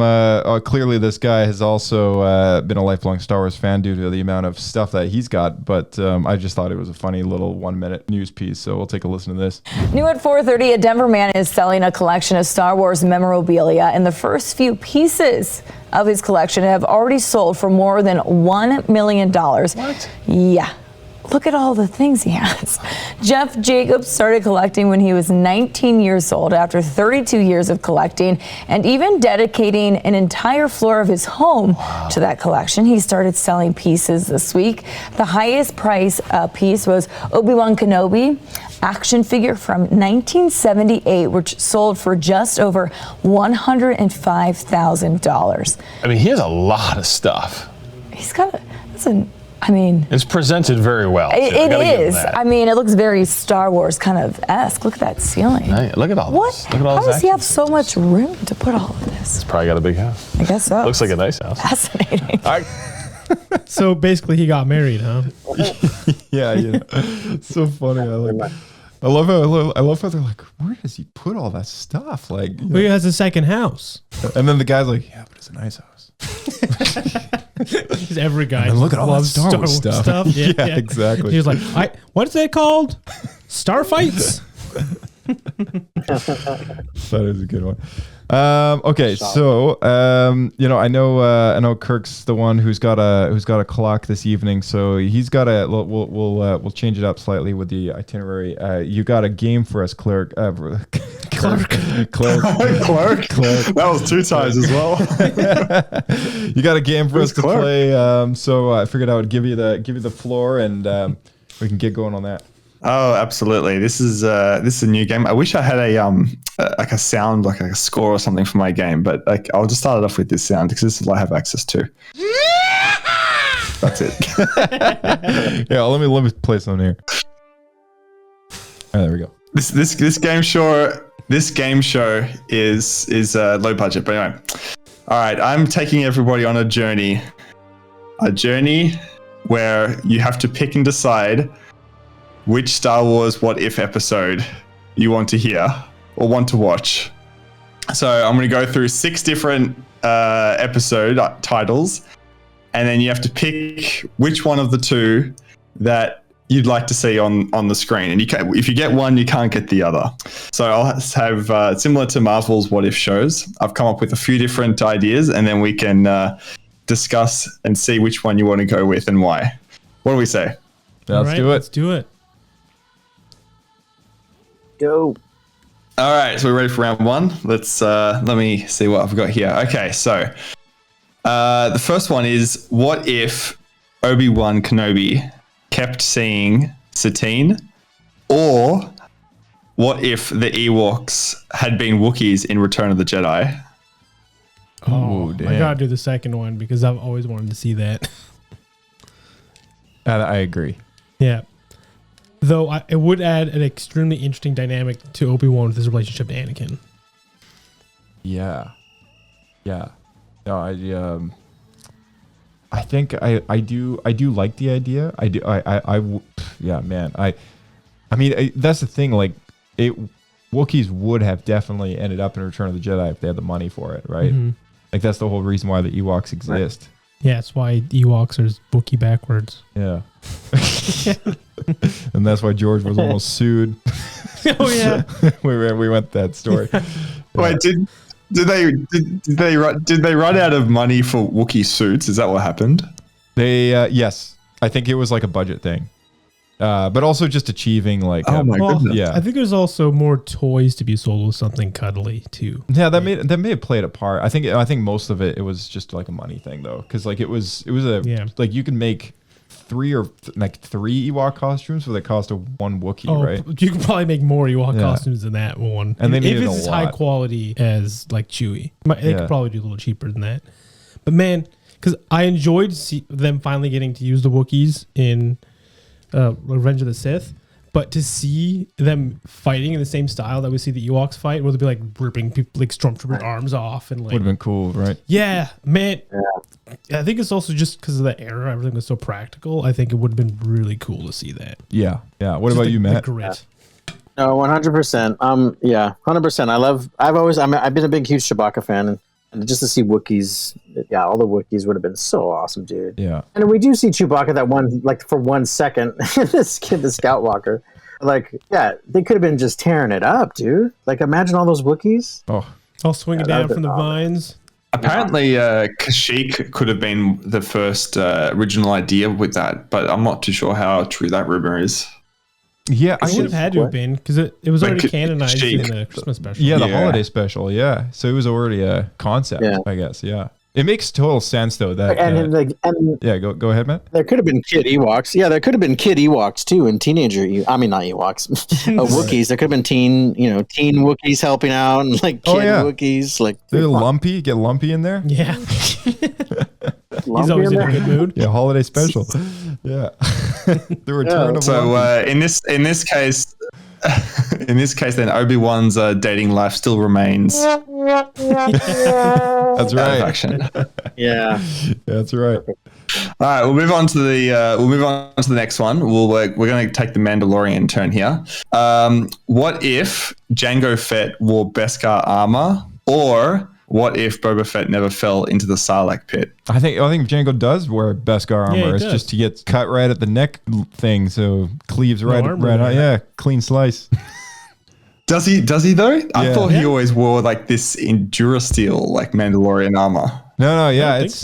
clearly this guy has also been a lifelong Star Wars fan due to the amount of stuff that he's got, but I just thought it was a funny little 1-minute news piece, so we'll take a listen to this. New at 4:30, a Denver man is selling a collection of Star Wars memorabilia, and the first few pieces of his collection have already sold for more than $1 million. What? Yeah. Look at all the things he has. Jeff Jacobs started collecting when he was 19 years old after 32 years of collecting and even dedicating an entire floor of his home to that collection. He started selling pieces this week. The highest price piece was Obi-Wan Kenobi action figure from 1978, which sold for just over $105,000. I mean, he has a lot of stuff. He's got it's presented very well. It is. I mean, it looks very Star Wars kind of esque. Look at that ceiling. Hey, look at all this. Look at all How does he have so much room to put all of this? He's probably got a big house. I guess so. Looks like a nice house. Fascinating. So basically, he got married, huh? Yeah. It's so funny. I love how they're like, where does he put all that stuff? Like, Well, he has a second house. And then the guy's like, yeah, but it's a nice house. Because every guy And look at all that loves Star Wars stuff. Yeah, exactly. He was like, what's that called? Starfights? That is a good one. Okay, so I know Kirk's the one who's got a clock this evening, so he's got a. We'll change it up slightly with the itinerary. You got a game for us, Clark. Clark. That was 2 times as well. You got a game for us to play. So I figured I would give you the floor, and we can get going on that. Oh, absolutely. This is a new game. I wish I had a sound, like a score or something for my game, but I'll just start it off with this sound because this is what I have access to. That's it. Yeah, let me play some here. There we go. This game show is low budget, but anyway. All right, I'm taking everybody on a journey where you have to pick and decide which Star Wars What If episode you want to hear or want to watch. So I'm going to go through 6 different episode titles, and then you have to pick which one of the 2 that you'd like to see on the screen. And if you get one, you can't get the other. So I'll have, similar to Marvel's What If shows, I've come up with a few different ideas, and then we can discuss and see which one you want to go with and why. What do we say? Let's do it. Let's do it. Go. All right, so we're ready for round 1. Let me see what I've got here. Okay, so the first one is, what if Obi-Wan Kenobi kept seeing Satine, or what if the Ewoks had been Wookiees in Return of the Jedi? Oh, damn. I gotta do the second one because I've always wanted to see that. I agree. Yeah. Though it would add an extremely interesting dynamic to Obi-Wan with his relationship to Anakin. Yeah. No, I think I do like the idea. Yeah, man. I mean, that's the thing. Like, Wookiees would have definitely ended up in Return of the Jedi if they had the money for it, right? Mhm. Like that's the whole reason why the Ewoks exist. Yeah, that's why Ewoks are Wookiee backwards. Yeah. And that's why George was almost sued. Oh yeah. we went that story. Wait, did they run out of money for Wookiee suits? Is that what happened? They yes, I think it was like a budget thing, but also just achieving like. Oh my goodness! Yeah, I think there's also more toys to be sold with something cuddly too. Yeah, that may have played a part. I think most of it was just like a money thing though, because like it was like you can make three Ewok costumes for the cost of one Wookiee, right? You could probably make more Ewok costumes than that one. And they if needed it's a as high lot. quality as like Chewie, they Yeah. could probably do a little cheaper than that. But man, because I enjoyed them finally getting to use the Wookiees in Revenge of the Sith, but to see them fighting in the same style that we see the Ewoks fight, where they'd be like ripping people, like stormtrooper arms off, and like Would have been cool, right? yeah, man. I think it's also just because of the era, everything was so practical. I think it would have been really cool to see that. Yeah. What Just about the- you, the Matt? grit. No, 100%. Yeah, 100%. I've been a big, huge Chewbacca fan, and just to see Wookiees, yeah, all the Wookiees would have been so awesome, dude. Yeah. And we do see Chewbacca that one, like for 1 second, this kid, the Scout Walker. Like, yeah, they could have been just tearing it up, dude. Like, imagine all those Wookiees. Oh, I'll swing it down from the vines. Apparently, Kashyyyk could have been the first original idea with that, but I'm not too sure how true that rumor is. Yeah, It would have had to have been because it was Like, already canonized in Kashyyyk. the Christmas special. Yeah, the holiday special. Yeah, so it was already a concept, Yeah. I guess. Yeah, it makes total sense though that. And yeah, go ahead, Matt. there could have been kid Ewoks. Yeah, there could have been kid Ewoks too, and teenager. I mean, not Ewoks, Wookiees. There could have been teen Wookiees helping out, and like kid Oh, yeah. Wookiees. Like They're lumpy. Get lumpy in there. Yeah. He's always in a good mood. Yeah, holiday special. Yeah, the return of So lumpy. in this case, then Obi-Wan's dating life still remains. That's right. Action. Yeah, that's right. All right, we'll move on to the next one. We're going to take the Mandalorian turn here. What if Jango Fett wore Beskar armor, or what if Boba Fett never fell into the Sarlacc pit? I think Django does wear Beskar armor. Yeah, he it's does. just he gets cut right at the neck thing, so cleaves right armor out. there. Yeah, clean slice. Does he though? I Yeah. thought he Yeah. always wore like this Endurasteel like Mandalorian armor. No, yeah, don't think it's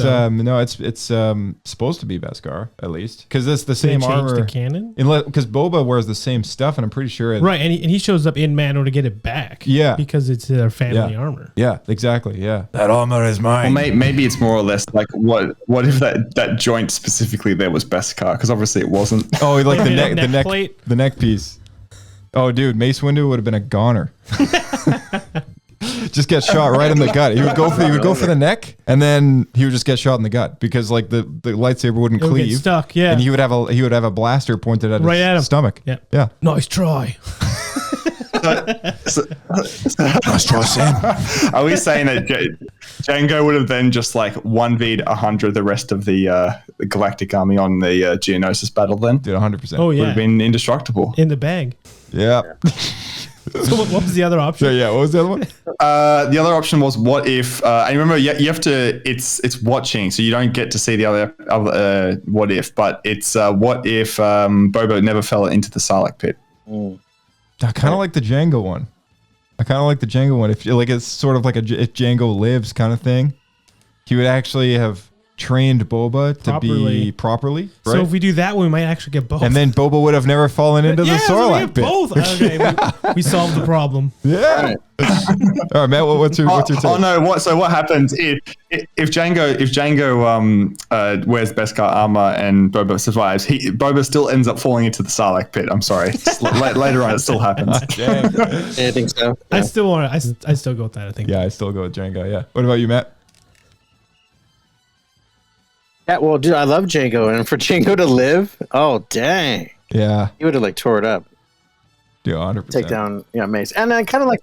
so. it's supposed to be Beskar at least because it's the They same changed armor. the canon? Because Boba wears the same stuff, and I'm pretty sure. Right, and he shows up in Mando to get it back. Yeah. because it's their family Yeah. armor. Yeah, exactly. Yeah, That armor is Well, mine. maybe it's more or less like what if that joint specifically there was Beskar, because obviously it wasn't. Oh, like the Yeah, neck plate. the neck piece. Oh, dude, Mace Windu would have been a goner. Just get shot right in the gut. He would go for the neck, and then he would just get shot in the gut because like the lightsaber wouldn't It would get cleave. stuck, yeah. and he would have a blaster pointed at Right his at him. stomach. Yeah. yeah. Nice try. Are we saying that Django would have then just like 1v'd 100 the rest of the Galactic Army on the Geonosis battle then? Dude, 100%. Oh Would yeah, have been indestructible. in the bag. Yeah. So what was the other option? Yeah. What was the other one? The other option was what if, and remember you have to, it's watching, so you don't get to see the other what if, but it's what if Boba never fell into the Sarlacc pit. I kind of like the Django one. If like it's sort of like if Django lives kind of thing, he would actually have trained Boba to be properly. Right? So if we do that one, we might actually get both. and then Boba would have never fallen into the yeah, so we Sarlacc get pit. both. Okay, we solved the problem. Yeah. All right, Matt. What's your take? Oh no! What happens if Django wears Beskar armor and Boba survives? Boba still ends up falling into the Sarlacc pit. I'm sorry. Just later on, it still happens. Dang. I think so. I still want to. I still go with that. I think. Yeah, I still go with Django. Yeah. What about you, Matt? Yeah, well, dude, I love Django, and for Django to live, oh dang, Yeah. he would have like tore it up, Dude, 100%. take down Mace, and then kind of like,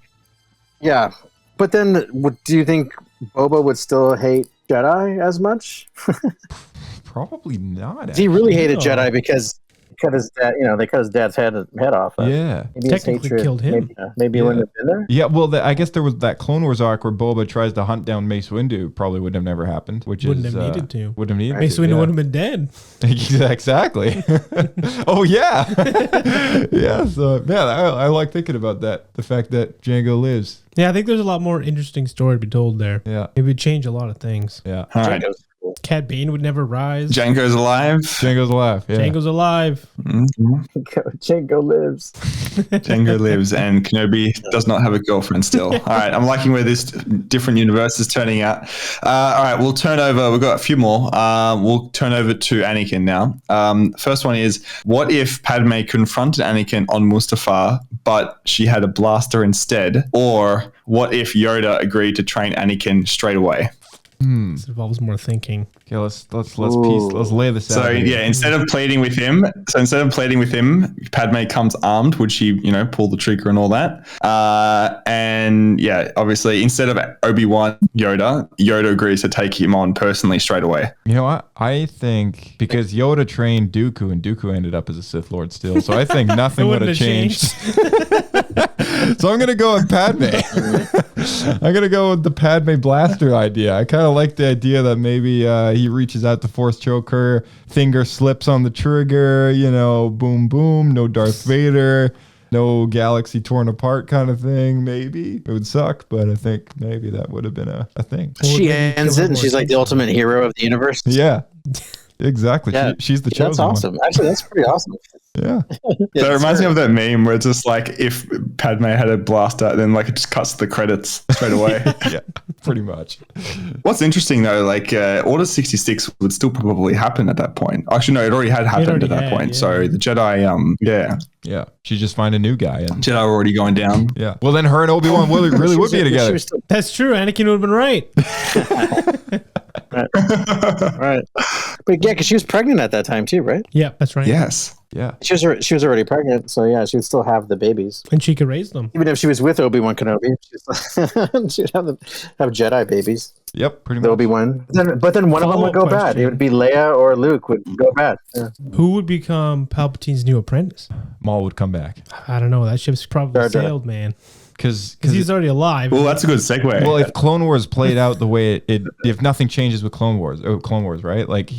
yeah. But then, do you think Boba would still hate Jedi as much? Probably not. He really hated No. Jedi because cut his dad. They cut his dad's head off. Yeah. Maybe his Technically hatred killed him. Maybe he wouldn't have been there. Yeah, well, I guess there was that Clone Wars arc where Boba tries to hunt down Mace Windu. Probably would have never happened. Wouldn't have needed to. Wouldn't have needed Mace to. Windu Yeah. would have been dead. Exactly. Oh yeah. Yeah. So yeah, I like thinking about that. The fact that Django lives. Yeah, I think there's a lot more interesting story to be told there. Yeah. It would change a lot of things. Yeah. All right. Cad Bane would never rise. Django's alive. Django's alive. Yeah. Django's alive. Django lives. Django lives, and Kenobi does not have a girlfriend still. All right, I'm liking where this different universe is turning out. All right, we'll turn over. We've got a few more. We'll turn over to Anakin now. First one is, what if Padme confronted Anakin on Mustafar, but she had a blaster instead? Or what if Yoda agreed to train Anakin straight away? This involves more thinking. Okay, let's lay this out. So yeah, instead of pleading with him, Padme comes armed. Would she, pull the trigger and all that? And yeah, obviously, instead of Obi-Wan, Yoda agrees to take him on personally straight away. You know what? I think because Yoda trained Dooku and Dooku ended up as a Sith Lord still, so I think nothing would have changed. So I'm gonna go with Padme. I'm gonna go with the Padme blaster idea. I kind of like the idea that maybe he reaches out to force choke her, finger slips on the trigger, boom boom, no Darth Vader, no galaxy torn apart kind of thing. Maybe it would suck, but I think maybe that would have been a thing. She ends it, and she's like the ultimate hero of the universe. Yeah, exactly. Yeah. She's the That's chosen awesome. one. Actually, that's pretty awesome. Yeah. That reminds me of that meme where it's just like if Padme had a blaster, then it just cuts the credits straight away. Yeah, pretty much. What's interesting though, Order 66 would still probably happen at that point. Actually, no, it already had happened at that point. Yeah. So the Jedi, Yeah, she just find a new guy and Jedi were already going down. yeah. Well, then her and Obi-Wan really would be together. That's true. Anakin would have been right. Right. But yeah, because she was pregnant at that time too, right? Yeah, that's right. Yes. Yeah. She was already pregnant, so yeah, she would still have the babies. And she could raise them. Even if she was with Obi-Wan Kenobi, she'd have Jedi babies. Yep, pretty much. Obi-Wan. But then one of them would go bad. It would be Leia or Luke would go bad. Yeah. Who would become Palpatine's new apprentice? Maul would come back. I don't know. That ship's probably Jar Jar. sailed, man. Because he's already alive. Well, that's a good segue. Well, if Clone Wars played out the way if nothing changes with Clone Wars, right? Like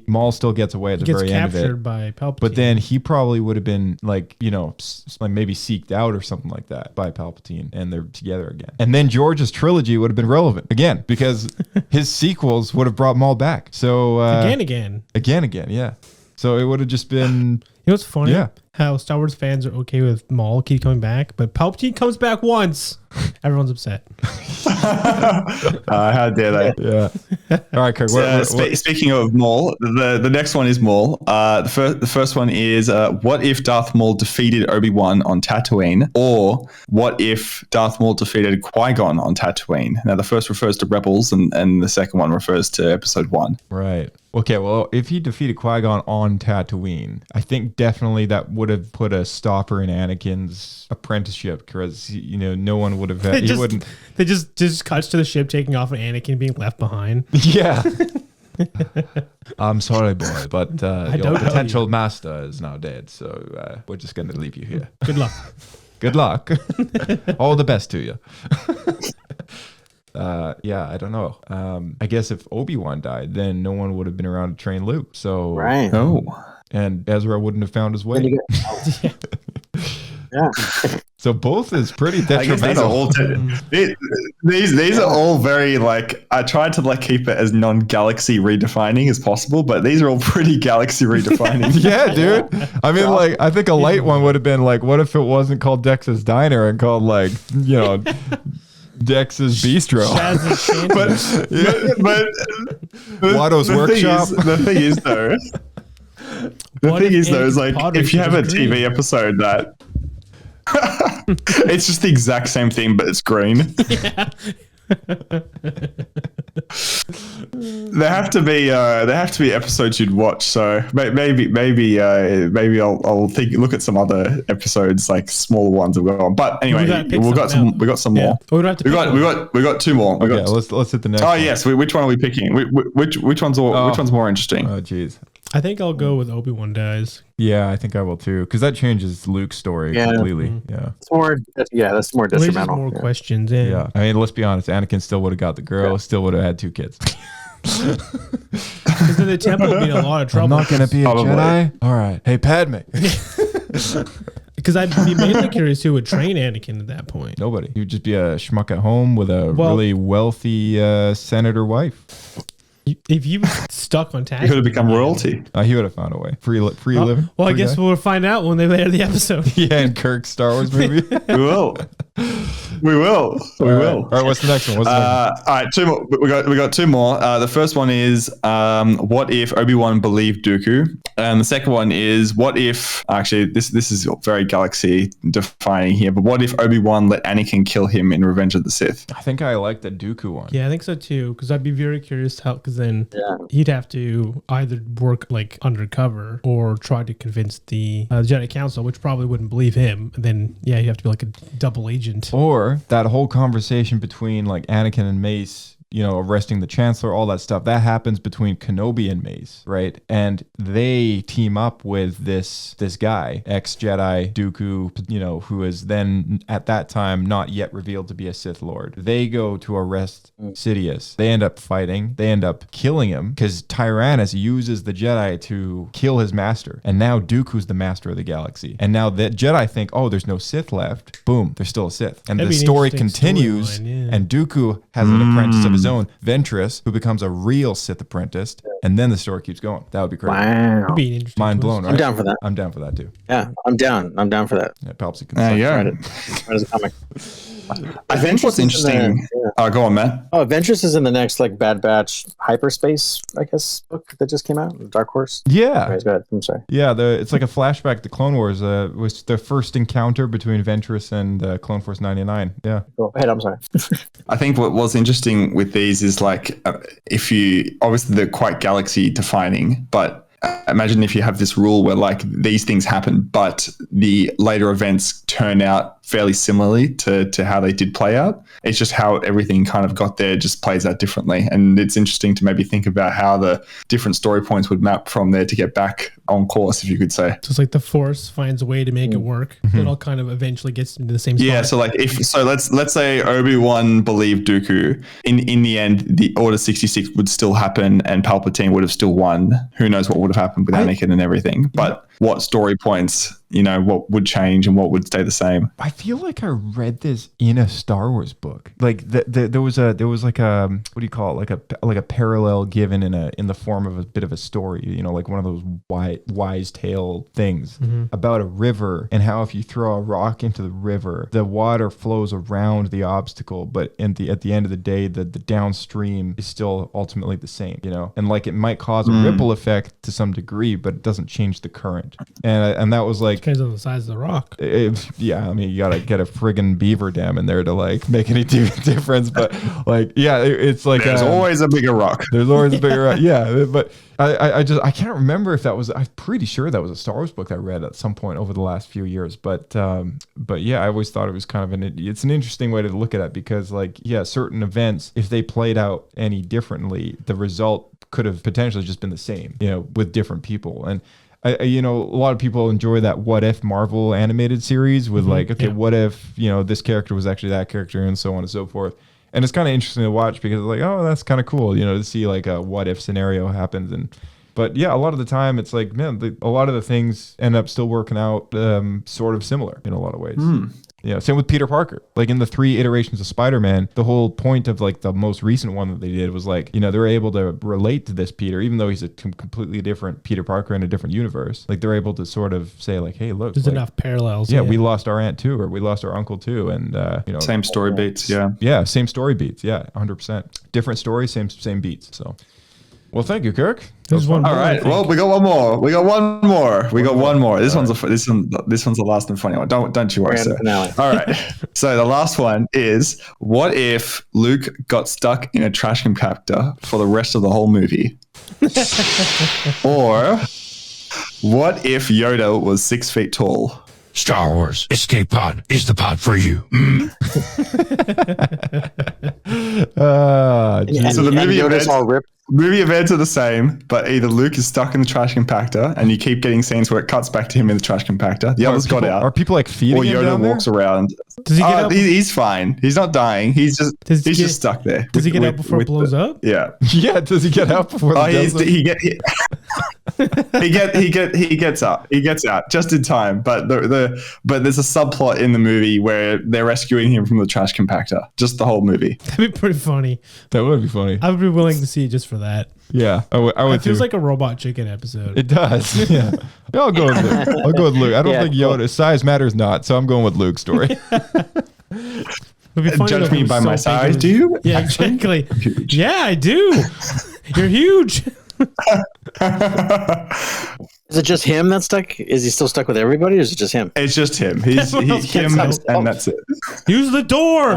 Maul still gets away at the Gets very end of it. captured by Palpatine. But then he probably would have been like maybe seeked out or something like that by Palpatine, and they're together again. And then George's trilogy would have been relevant again because his sequels would have brought Maul back. So again, yeah. So it would have just been. You know what's funny? Yeah. How Star Wars fans are okay with Maul keep coming back, but Palpatine comes back once. Everyone's upset. How dare they? Yeah. All right, Kirk. Speaking of Maul, the next one is Maul. The first one is what if Darth Maul defeated Obi-Wan on Tatooine, or what if Darth Maul defeated Qui-Gon on Tatooine? Now, the first refers to Rebels, and the second one refers to Episode 1. Right. Okay, well, if he defeated Qui-Gon on Tatooine, I think definitely that would have put a stopper in Anakin's apprenticeship because, no one would have... They just cuts to the ship taking off and Anakin being left behind. Yeah. I'm sorry, boy, but your potential you. master is now dead, so we're just going to leave you here. Good luck. Good luck. All the best to you. Yeah, I don't know. I guess if Obi-Wan died, then no one would have been around to train Luke. So right. And Ezra wouldn't have found his way. Yeah. So both is pretty detrimental. These are all very I tried to keep it as non-galaxy redefining as possible, but these are all pretty galaxy redefining. Yeah, dude. I mean, I think a light one would have been what if it wasn't called Dex's Diner and called Dex's Bistro. but Watto's Workshop. The thing is though, if you have a TV episode that it's just the exact same thing, but it's green. Yeah. There have to be episodes you'd watch. So maybe I'll look at some other episodes, smaller ones we've got on. But anyway, we got some more. We got two more. Let's hit the next. Oh yes, which one are we picking? Which one's more interesting? Oh jeez. I think I'll go with Obi-Wan dies. Yeah, I think I will too, because that changes Luke's story completely. Mm-hmm. Yeah. It's more, that's more Raises detrimental. more questions. Yeah. Yeah. I mean, let's be honest. Anakin still would have got the girl. Still would have had 2 kids. Because then the temple would be in a lot of trouble. I'm not going to be a Jedi. All right. Hey, Padme. Because I'd be mainly curious who would train Anakin at that point. Nobody. He would just be a schmuck at home with a really wealthy senator wife. If you were stuck on Tatooine, He would have become royalty. He would have found a way. Free living. Well, I Free guess guy. we'll find out when they later the episode. Yeah, in Kirk's Star Wars movie. We will. We will. We will. All right, what's the next one? All right, 2 more. We got 2 more. The first one is what if Obi-Wan believed Dooku? And the second one is what if actually this is very galaxy defining here, but what if Obi-Wan let Anakin kill him in Revenge of the Sith? I think I like the Dooku one. Yeah, I think so too. Because I'd be very curious how. Because then he'd have to either work like undercover or try to convince the Jedi Council, which probably wouldn't believe him. And then you have to be like a double agent. Or that whole conversation between like Anakin and Mace, arresting the Chancellor, all that stuff, that happens between Kenobi and Mace, right? And they team up with this guy, ex-Jedi Dooku, who is then at that time not yet revealed to be a Sith Lord. They go to arrest Sidious. They end up fighting. They end up killing him because Tyrannus uses the Jedi to kill his master. And now Dooku's the master of the galaxy. And now the Jedi think, oh, there's no Sith left. Boom, there's still a Sith. And That'd the be an story interesting continues, storyline, and Dooku has an apprentice of his own, Ventress, who becomes a real Sith apprentice, and then the story keeps going. That would be crazy. Wow. That'd be an interesting Mind blown, right? I'm down for that. I'm down for that too. Yeah, I'm down. I'm down for that. Yeah, Palpsy can Yeah. Right as a comic. I think what's interesting. Go on, Matt. Oh, Ventress is in the next Bad Batch hyperspace, I guess, book that just came out. Dark Horse. Yeah. Anyways, go ahead. I'm sorry. Yeah, it's like a flashback to Clone Wars. Was the first encounter between Ventress and Clone Force 99. Yeah. Go ahead. I'm sorry. I think what was interesting with these is if you obviously they're quite galaxy defining, but imagine if you have this rule where these things happen, but the later events turn out fairly similarly to how they did play out. It's just how everything kind of got there just plays out differently. And it's interesting to maybe think about how the different story points would map from there to get back on course, if you could say. So it's like the Force finds a way to make it work. It all kind of eventually gets into the same spot. Yeah, so let's say Obi-Wan believed Dooku. In the end, the Order 66 would still happen and Palpatine would have still won. Who knows what would have happened with Anakin and everything. But what story points, what would change and what would stay the same? I feel like I read this in a Star Wars book. There was like a, what do you call it? Like a parallel given in the form of a bit of a story, like one of those wise tale things about a river and how if you throw a rock into the river, the water flows around the obstacle, but at the end of the day, the downstream is still ultimately the same, and it might cause a ripple effect to some degree, but it doesn't change the current. And that was depends on the size of the rock. Yeah, I mean, you gotta get a friggin' beaver dam in there to make any difference. But it's like there's always a bigger rock. There's always a bigger rock. Yeah, but I can't remember if that was. I'm pretty sure that was a Star Wars book that I read at some point over the last few years. But yeah, I always thought it was kind of it's an interesting way to look at it because certain events, if they played out any differently, the result could have potentially just been the same, with different people. And a lot of people enjoy that What If Marvel animated series with what if, this character was actually that character and so on and so forth. And it's kind of interesting to watch because that's kind of cool, to see a what if scenario happens. But yeah, a lot of the time it's a lot of the things end up still working out sort of similar in a lot of ways. Same with Peter Parker. In the 3 iterations of Spider-Man, the whole point of the most recent one that they did was they're able to relate to this Peter, even though he's a completely different Peter Parker in a different universe. They're able to sort of say hey, look, there's enough parallels. Yeah, we lost our aunt too, or we lost our uncle too, and same story beats. Yeah, same story beats. Yeah, 100%. Different story, same beats. So. Well, thank you, Kirk. There's one more. All right. Well, we got one more. We got one more. This one's the last and funny one. Don't you worry, sir. All right. So the last one is: what if Luke got stuck in a trash compactor for the rest of the whole movie? Or what if Yoda was 6 feet tall? Star Wars Escape Pod is the pod for you. So the movie Yoda's events, all ripped. movie events are the same, but either Luke is stuck in the trash compactor, and you keep getting scenes where it cuts back to him in the trash compactor. The others got out. Are people like feeding or him Yoda down there? walks around. Does he get out? He's fine. He's not dying. He's just just stuck there. Does he get out before it blows up? Yeah. Yeah. Does he get out before? He gets up. He gets out just in time. But but there's a subplot in the movie where they're rescuing him from the trash compactor. Just the whole movie. That'd be pretty funny. That would be funny. I would be willing to see it just for that. Yeah, I would It feels too. like a Robot Chicken episode. It does. Yeah. I'll go with Luke. I don't think Yoda size matters not, so I'm going with Luke's story. It'd be funny Judge if it me was by so my big size, it do was- you? Yeah, exactly. Yeah, I do. You're huge. Is it just him that's stuck? Is he still stuck with everybody, or is it just him? It's just him. He's him, and that's it. Use the door.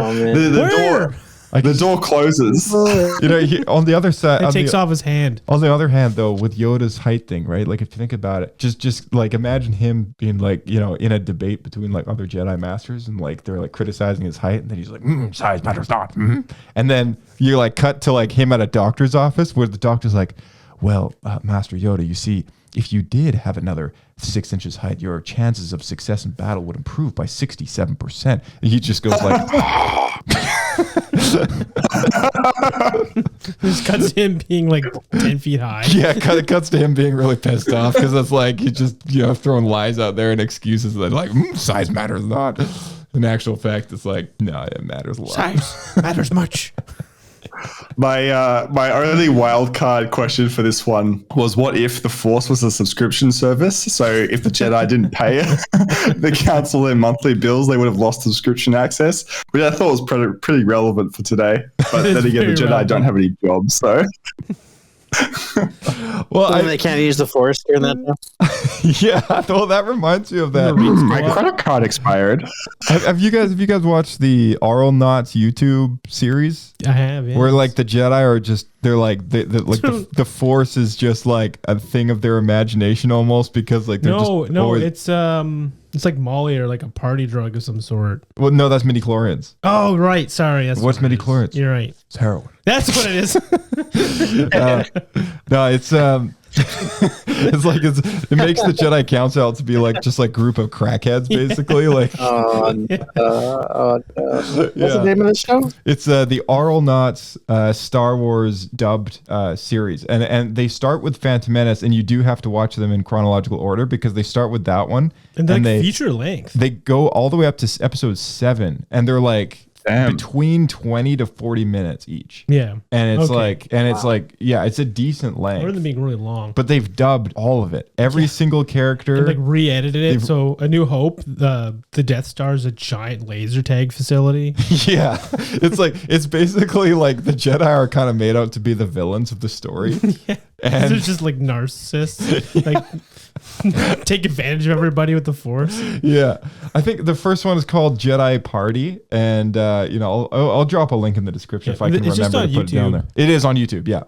The door closes. You know, on the other side, It takes off his hand. On the other hand, though, with Yoda's height thing, right? Like, if you think about it, just like imagine him being like, you know, in a debate between like other Jedi masters, and like they're like criticizing his height, and then he's like, size matters not. And then you like cut to like him at a doctor's office where the doctor's like, well, Master Yoda, you see, if you did have another 6 inches height, your chances of success in battle would improve by 67%. And he just goes like, This cuts him being like 10 feet high. yeah, it cuts to him being really pissed off because it's like he's just, you know, throwing lies out there and excuses that like size matters not. In actual fact, it's like, no, it matters a lot. Size matters much. My only wild card question for this one was, what if the Force was a subscription service? So if the Jedi didn't pay the council their monthly bills, they would have lost subscription access, which I thought was pretty relevant for today. But then again, the Jedi don't have any jobs, so. Well, they can't use the Force during that time. Yeah, well, that reminds me of that. My credit card expired. Have you guys watched the Aural Knots YouTube series? I have, yeah. Where like the Jedi are just, they're like the Force is just like a thing of their imagination almost, because like they're it's like Molly or like a party drug of some sort. Well, no, that's midichlorians. Oh, right. Sorry. That's What's what it midichlorians? is. You're right. It's heroin. That's what it is. No, it's it's like it makes the Jedi Council to be like just like group of crackheads basically. Like what's the name of the show? It's the Aural Knots Star Wars dubbed series, and they start with Phantom Menace, and you do have to watch them in chronological order because they start with that one, and they feature length. They go all the way up to episode 7, and they're like between 20 to 40 minutes each. Yeah. And it's it's a decent length. Or them being really long. But they've dubbed all of it. Every single character. And like re-edited it. So A New Hope, the Death Star is a giant laser tag facility. Yeah. It's basically like the Jedi are kind of made out to be the villains of the story. Yeah. And they're just like narcissists. Like take advantage of everybody with the Force. Yeah. I think the first one is called Jedi Party, and I'll drop a link in the description if I can remember to put it down there. It is on YouTube, yeah.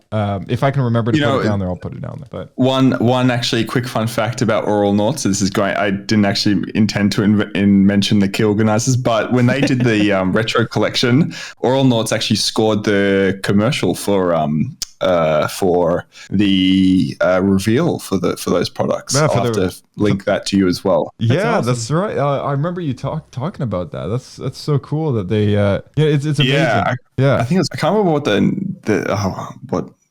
If I can remember to put it down there, I'll put it down there. But one actually quick fun fact about Aural Knots. This is going. I didn't actually intend to mention the key organizers, but when they did the retro collection, Aural Knots actually scored the commercial for the reveal for those products. Yeah, I'll have to link that to you as well. Yeah, that's right. I remember you talking about that. That's so cool that they. It's amazing. Yeah, I think I can't remember what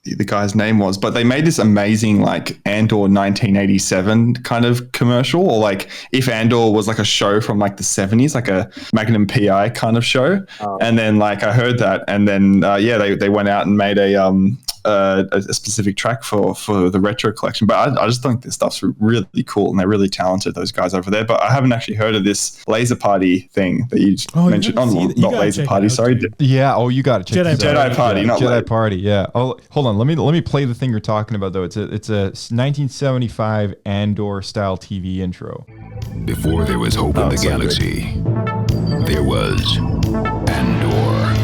the guy's name was, but they made this amazing like Andor 1987 kind of commercial, or like if Andor was like a show from like the 70s, like a Magnum PI kind of show. And then like I heard that, and then they went out and made a specific track for the retro collection. But I just think this stuff's really cool, and they're really talented, those guys over there. But I haven't actually heard of this laser party thing that you mentioned. Not laser party, sorry. Yeah, you got to check Jedi Party, not Jedi Party. Yeah. Oh, hold on. Let me play the thing you're talking about though. It's a 1975 Andor style TV intro. Before there was hope in the galaxy, there was Andor.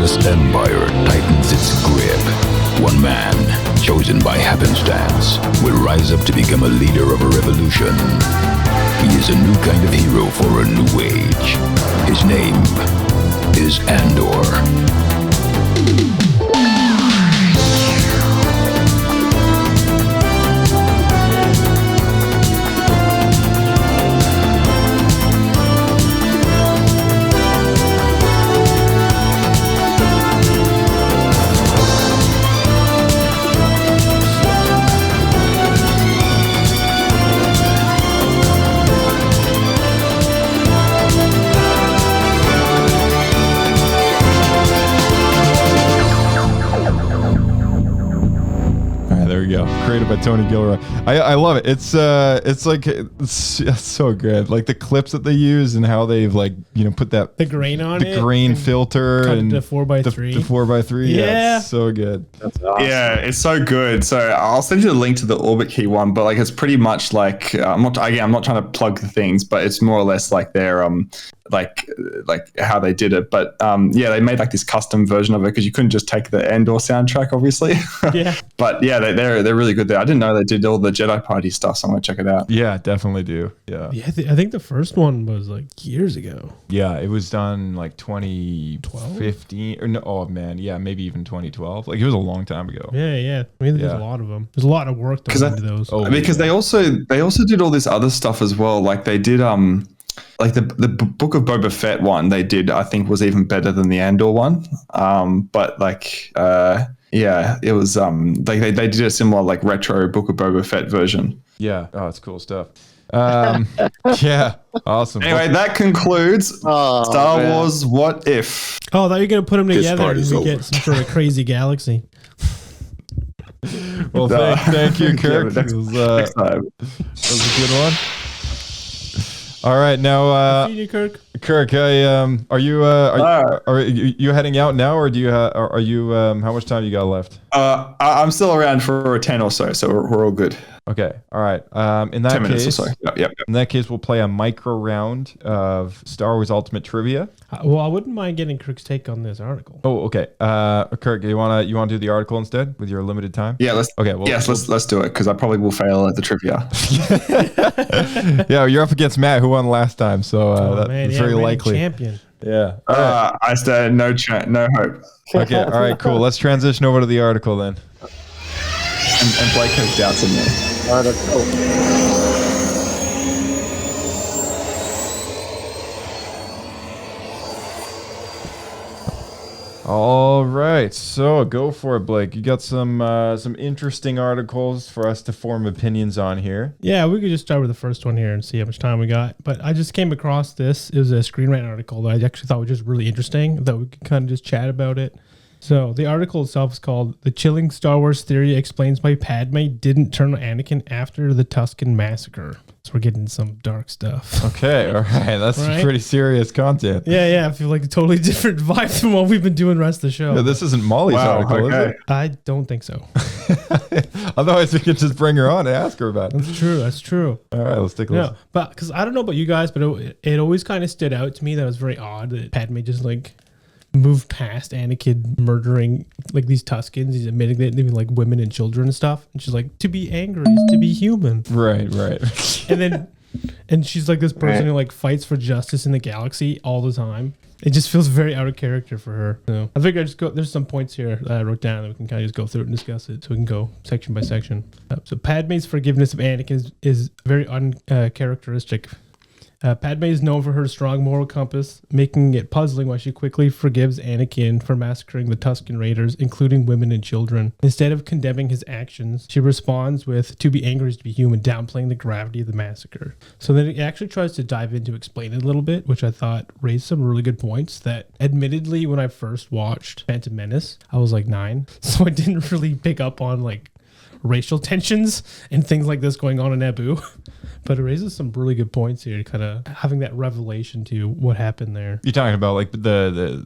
ruthless empire tightens its grip, one man, chosen by happenstance, will rise up to become a leader of a revolution. He is a new kind of hero for a new age. His name is Andor. Created by Tony Gilroy. I love it. It's like it's so good. Like the clips that they use and how they've put that the grain on the grain filter cut and it to 4x3. The 4x3. Yeah, it's so good. That's awesome. Yeah, it's so good. So I'll send you the link to the Orbit Key one, but like it's pretty much like I'm not trying to plug the things, but it's more or less like their like how they did it. But they made like this custom version of it because you couldn't just take the Andor soundtrack, obviously. Yeah. But yeah, they're really good there. I didn't know they did all the Jedi Party stuff, so I'm gonna check it out. Yeah, definitely do. Yeah. Yeah, I think the first one was like years ago. Yeah, it was done like 2015 or no, oh man, yeah, maybe even 2012. Like it was a long time ago. Yeah. I mean, there's a lot of them. There's a lot of work done into those. Because they also did all this other stuff as well. Like they did like the Book of Boba Fett one they did, I think was even better than the Andor one. But like it was like they did a similar like retro Book of Boba Fett version. Yeah. Oh, it's cool stuff. Yeah. Awesome. Anyway, that concludes Star Wars What If. Oh, I thought you were gonna put them together and you get some sort of crazy galaxy. Well, thank you, Kirk. Next time. That was a good one. All right, now, Kirk. Kirk, are you heading out now, or do you are you how much time you got left? I'm still around for 10 or so, so we're all good. Okay, all right. In that 10 minutes case, or so. Yep. In that case, we'll play a micro round of Star Wars Ultimate Trivia. Well, I wouldn't mind getting Kirk's take on this article. Oh, okay. Kirk, you wanna do the article instead with your limited time? Yeah, let's. Okay. Well, let's do it because I probably will fail at the trivia. Yeah, you're up against Matt, who won last time, so that's very likely. Champion. Yeah. Right. I said no hope. Okay. All right. Cool. Let's transition over to the article then. And Blake has doubts in me. All right, so go for it, Blake. You got some interesting articles for us to form opinions on here. Yeah, we could just start with the first one here and see how much time we got. But I just came across this. It was a screenwriting article that I actually thought was just really interesting, that we could kind of just chat about it. So the article itself is called "The Chilling Star Wars Theory Explains Why Padme Didn't Turn on Anakin After the Tusken Massacre." So we're getting some dark stuff. Okay, all right. That's pretty serious content. Yeah. I feel like a totally different vibe from what we've been doing the rest of the show. Yeah, this isn't Molly's article, is it? I don't think so. Otherwise, we could just bring her on and ask her about it. That's true. All right, let's take a listen. No, but because I don't know about you guys, but it always kind of stood out to me that it was very odd that Padme just moved past Anakin murdering these Tuskens. He's admitting that even women and children and stuff. And she's like, to be angry is to be human. Right. and she's like this person who fights for justice in the galaxy all the time. It just feels very out of character for her. So I think there's some points here that I wrote down that we can kind of just go through it and discuss it. So we can go section by section. So Padme's forgiveness of Anakin is very uncharacteristic. Padme is known for her strong moral compass, making it puzzling why she quickly forgives Anakin for massacring the Tusken Raiders, including women and children. Instead of condemning his actions, she responds with, "To be angry is to be human," downplaying the gravity of the massacre. So then it actually tries to dive in to explain it a little bit, which I thought raised some really good points that, admittedly, when I first watched Phantom Menace, I was 9, so I didn't really pick up on racial tensions and things like this going on in Naboo. But it raises some really good points here, kind of having that revelation to what happened there. You're talking about like the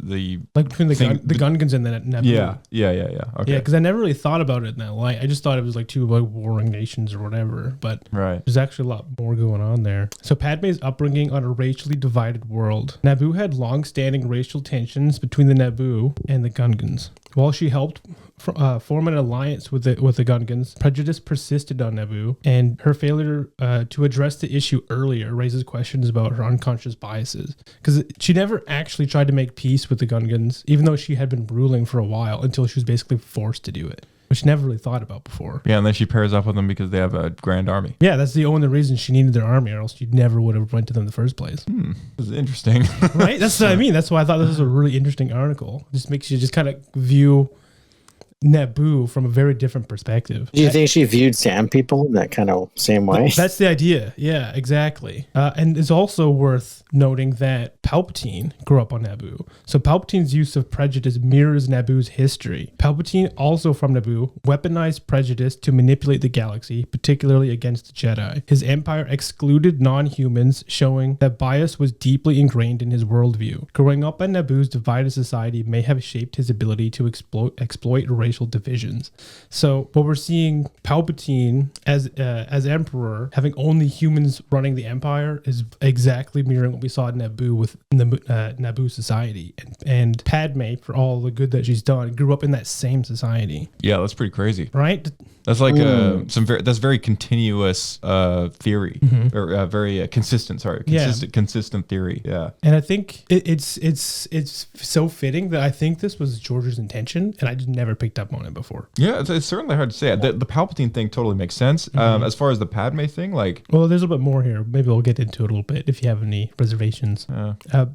like between the Gungans and the Naboo. Yeah. Okay. Yeah, because I never really thought about it in that light. I just thought it was like two like warring nations or whatever. But there's actually a lot more going on there. So Padme's upbringing on a racially divided world. Naboo had long-standing racial tensions between the Naboo and the Gungans. While she helped form an alliance with the Gungans, prejudice persisted on Naboo, and her failure to address the issue earlier raises questions about her unconscious biases. Because she never actually tried to make peace with the Gungans, even though she had been ruling for a while, until she was basically forced to do it, which she never really thought about before. Yeah, and then she pairs up with them because they have a grand army. Yeah, that's the only reason she needed their army, or else she never would have went to them in the first place. This is interesting. Right? That's what I mean. That's why I thought this was a really interesting article. It just makes you just kind of view Naboo from a very different perspective. Do you think she viewed Sand people in that kind of same way? That's the idea. Yeah, exactly. And it's also worth noting that Palpatine grew up on Naboo. So Palpatine's use of prejudice mirrors Naboo's history. Palpatine, also from Naboo, weaponized prejudice to manipulate the galaxy, particularly against the Jedi. His empire excluded non-humans, showing that bias was deeply ingrained in his worldview. Growing up on Naboo's divided society may have shaped his ability to exploit racial divisions. So what we're seeing Palpatine as emperor having only humans running the empire is exactly mirroring what we saw in Naboo with Naboo society. And Padme, for all the good that she's done, grew up in that same society. Yeah, that's pretty crazy. Right? That's like that's very continuous theory, or very consistent. Sorry, consistent theory. Yeah, and I think it's so fitting that I think this was George's intention, and I just never picked up on it before. Yeah, it's certainly hard to say. The Palpatine thing totally makes sense. As far as the Padme thing, like, well, there's a little bit more here. Maybe we'll get into it a little bit if you have any reservations.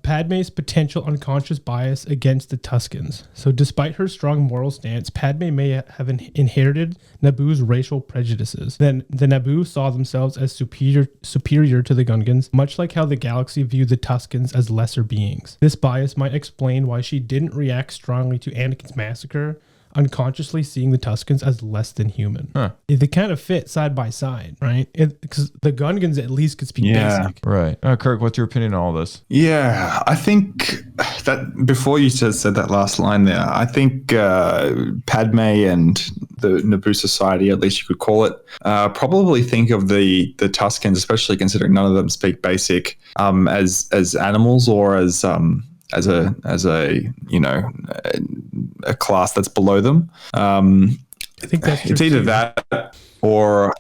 Padme's potential unconscious bias against the Tuscans. So, despite her strong moral stance, Padme may have inherited Naboo's racial prejudices. Then the Naboo saw themselves as superior to the Gungans, much like how the galaxy viewed the Tuscans as lesser beings. This bias might explain why she didn't react strongly to Anakin's massacre, unconsciously seeing the Tuscans as less than human. They kind of fit side by side, right? Because the Gungans at least could speak basic. Right. Kirk, what's your opinion on all this? Yeah, I think that before you said that last line there, I think Padme and the Naboo society, at least you could call it, probably think of the Tuscans, especially considering none of them speak basic, as animals or as a you know, a class that's below them. I think that's it's either that or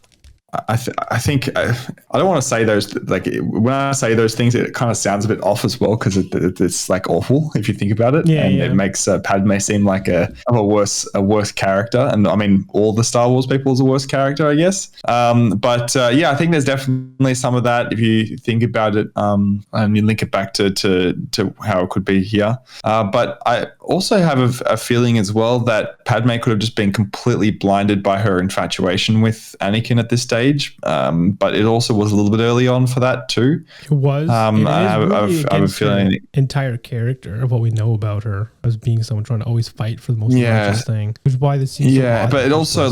I think I don't want to say those, like, when I say those things, it kind of sounds a bit off as well, because it's like awful if you think about it. It makes Padme seem like a worse character, and I mean all the Star Wars people is a worse character, I guess. But I think there's definitely some of that if you think about it, and you link it back to how it could be here. But I also have a feeling as well that Padme could have just been completely blinded by her infatuation with Anakin at this stage. But it also was a little bit early on for that too. It was. I have a feeling the entire character of what we know about her as being someone trying to always fight for the most righteous thing, which is why this seems. Yeah, but it also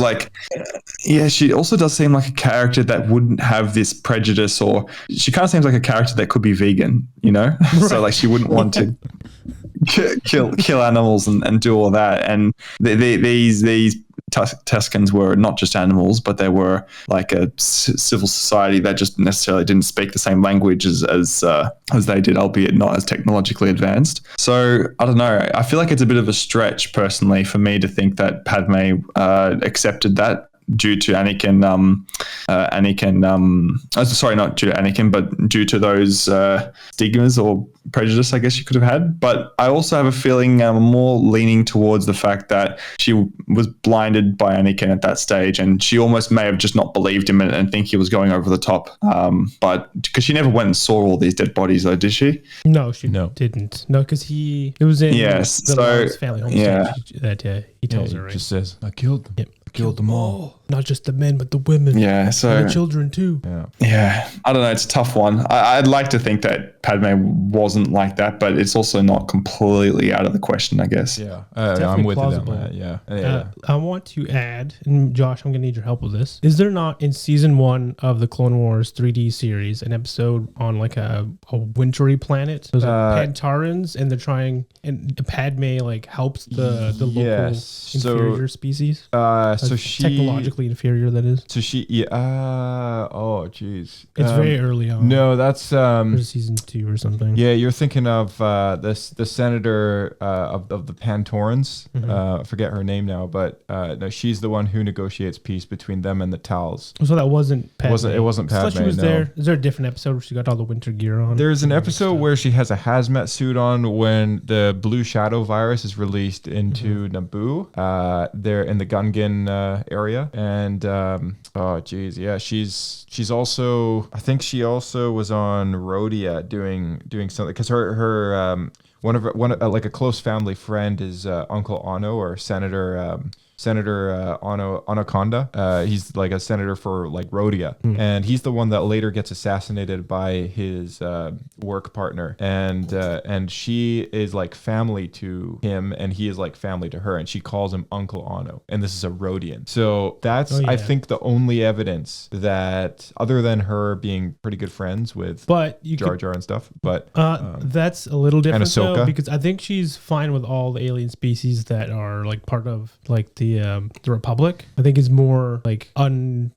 she also does seem like a character that wouldn't have this prejudice, or she kind of seems like a character that could be vegan, you know. Right. So like she wouldn't want to kill animals and do all that, and these Tuscans were not just animals, but they were like a civil society that just necessarily didn't speak the same language as they did, albeit not as technologically advanced. So I don't know. I feel like it's a bit of a stretch, personally, for me to think that Padme accepted that due to Anakin, sorry, not due to Anakin, but due to those stigmas or prejudice, I guess you could have had. But I also have a feeling more leaning towards the fact that she was blinded by Anakin at that stage, and she almost may have just not believed him and think he was going over the top. But because she never went and saw all these dead bodies, though, did she? No, she didn't. No, because it was in the Lawrence family homestead that he tells her, right? Just says, I killed them. Yep. Killed them all. not just the men, but the women. Yeah, so and the children too. Yeah, I don't know. It's a tough one. I'd like to think that Padme wasn't like that, but it's also not completely out of the question, I guess. Yeah, I'm with you on that. Yeah. I want to add, and Josh, I'm going to need your help with this. Is there not in season 1 of the Clone Wars 3D series an episode on like a wintry planet? Those are Pantarans, and they're trying, and Padme like helps the local inferior species. So she technologically inferior, that is. So she, oh geez, it's very early on. No, that's season 2 or something. Yeah, you're thinking of the senator of the Pantorans. I forget her name now, but no, she's the one who negotiates peace between them and the Tals. So that wasn't Padme. It wasn't Padme. I thought she was there. Is there a different episode where she got all the winter gear on? There's an episode where she has a hazmat suit on when the Blue Shadow virus is released into Naboo. They're in the Gungan area, and oh geez, yeah, she's also, I think she also was on Rhodia doing something, because her one like a close family friend is Uncle Ono, or Senator Anaconda. He's like a senator for like Rhodia, and he's the one that later gets assassinated by his work partner, and she is like family to him, and he is like family to her, and she calls him Uncle Ono, and this is a Rhodian. So that's I think the only evidence that, other than her being pretty good friends with Jar Jar and stuff, but that's a little different Ahsoka, though, because I think she's fine with all the alien species that are like part of like the Republic. I think is more like the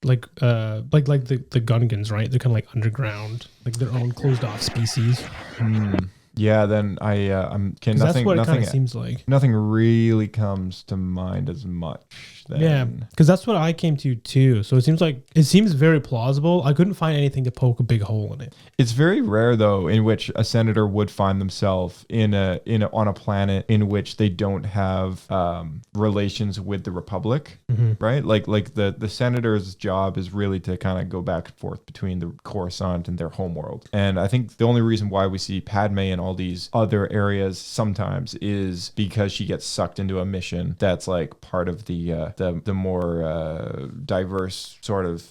Gungans, right? They're kind of like underground, like their own closed off species. Yeah, then nothing. That's what it kind nothing of seems like. Nothing really comes to mind as much. Then. Yeah, because that's what I came to too. So it seems very plausible. I couldn't find anything to poke a big hole in it. It's very rare though, in which a senator would find themselves on a planet in which they don't have relations with the Republic, right? Like the senator's job is really to kind of go back and forth between the Coruscant and their homeworld. And I think the only reason why we see Padme in all these other areas sometimes is because she gets sucked into a mission that's like part of the more diverse sort of,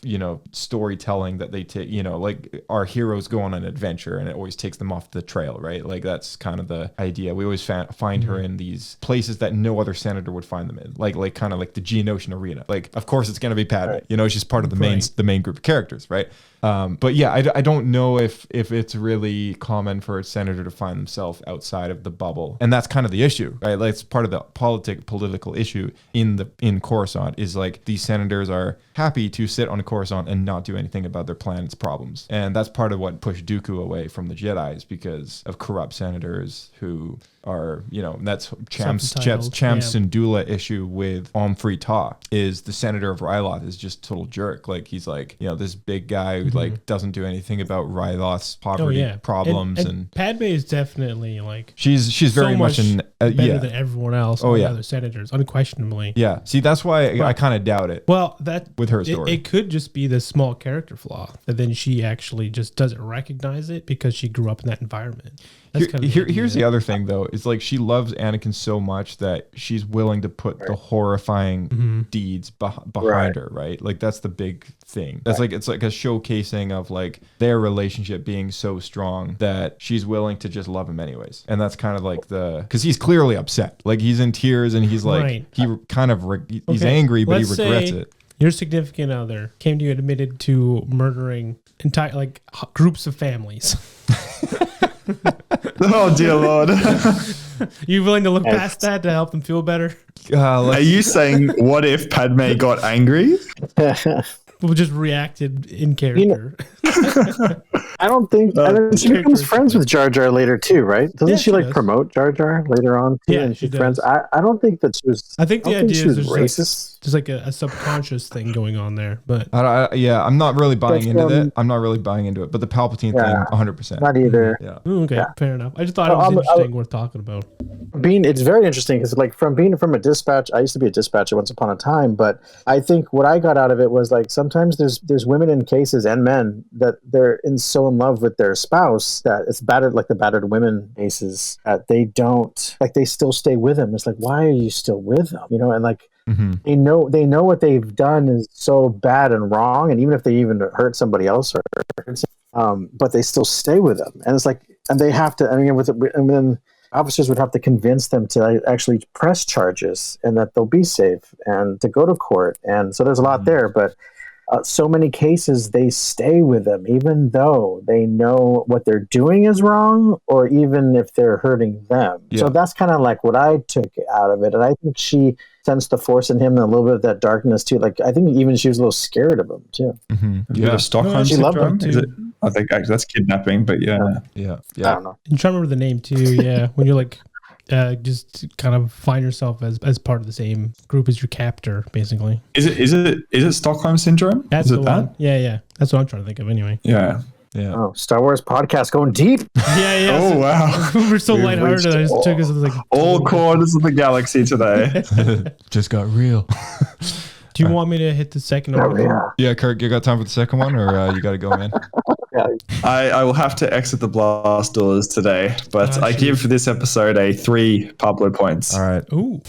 storytelling that they take, like our heroes go on an adventure and it always takes them off the trail, right? Like that's kind of the idea. We always find her in these places that no other senator would find them in, like kind of like the Geonosian arena. Like, of course it's going to be Padme, she's part of the main group of characters, right? But yeah, I don't know if it's really common for a senator to find themselves outside of the bubble, and that's kind of the issue, right? Like it's part of the political issue in Coruscant is like these senators are happy to sit on Coruscant and not do anything about their planet's problems, and that's part of what pushed Dooku away from the Jedi, is because of corrupt senators who are, that's Cham Syndulla issue with Free Ta, is the senator of Ryloth is just total jerk. Like he's like, this big guy who like doesn't do anything about Ryloth's poverty problems, and Padme is definitely like she's very much better than everyone else. The other senators, unquestionably. Yeah, see, that's why I kind of doubt it. Well, that with her story, it could just be this small character flaw that then she actually just doesn't recognize it because she grew up in that environment. Here's the other thing though, is like she loves Anakin so much that she's willing to put the horrifying deeds behind her, right? Like that's the big thing. That's like, it's like a showcasing of like their relationship being so strong that she's willing to just love him anyways. And that's kind of like because he's clearly upset. Like he's in tears and he's like, he's angry, but he regrets it. Your significant other came to you and admitted to murdering entire groups of families. Oh dear Lord! You willing to look past that to help them feel better? Are you saying what if Padme got angry? Well, just reacted in character. I don't think. She becomes friends with Jar Jar later too, right? Doesn't she promote Jar Jar later on too? Yeah, and she friends. does. I don't think that she was. I think the idea is racist. There's like a subconscious thing going on there, but I'm not really buying into it. I'm not really buying into it. But the Palpatine thing, 100%. Not either. Yeah. Okay, fair enough. I just thought it was interesting, worth talking about. It's very interesting because being from a dispatch, I used to be a dispatcher once upon a time, but I think what I got out of it was like sometimes there's women in cases and men that they're so in love with their spouse that it's battered, like the battered women cases, that they don't, like they still stay with him. It's like, why are you still with them? And like They know what they've done is so bad and wrong, and even if they even hurt somebody else, but they still stay with them, and it's like, and they have to. I mean, and then officers would have to convince them to actually press charges and that they'll be safe and to go to court, and so there's a lot there, but. So many cases they stay with them even though they know what they're doing is wrong, or even if they're hurting them. So that's kind of like what I took out of it, and I think she sensed the force in him and a little bit of that darkness too. Like I think even she was a little scared of him too. Yeah, Stockholm she loved syndrome. him Is too. it? I think actually that's kidnapping, but yeah. I don't know. I'm trying to remember the name too. Yeah, when you're like, just kind of find yourself as part of the same group as your captor, basically. Is it Stockholm syndrome? That's is the it one. that? Yeah. That's what I'm trying to think of anyway. Yeah. Oh, Star Wars podcast going deep. Yeah. Oh wow. We're so lighthearted. I just took us like all corners of the galaxy today. Just got real. Do you want me to hit the second one? Yeah, Kirk, you got time for the second one, or you got to go, man? I will have to exit the blast doors today, but I give this episode a 3 Pablo points. All right. Ooh.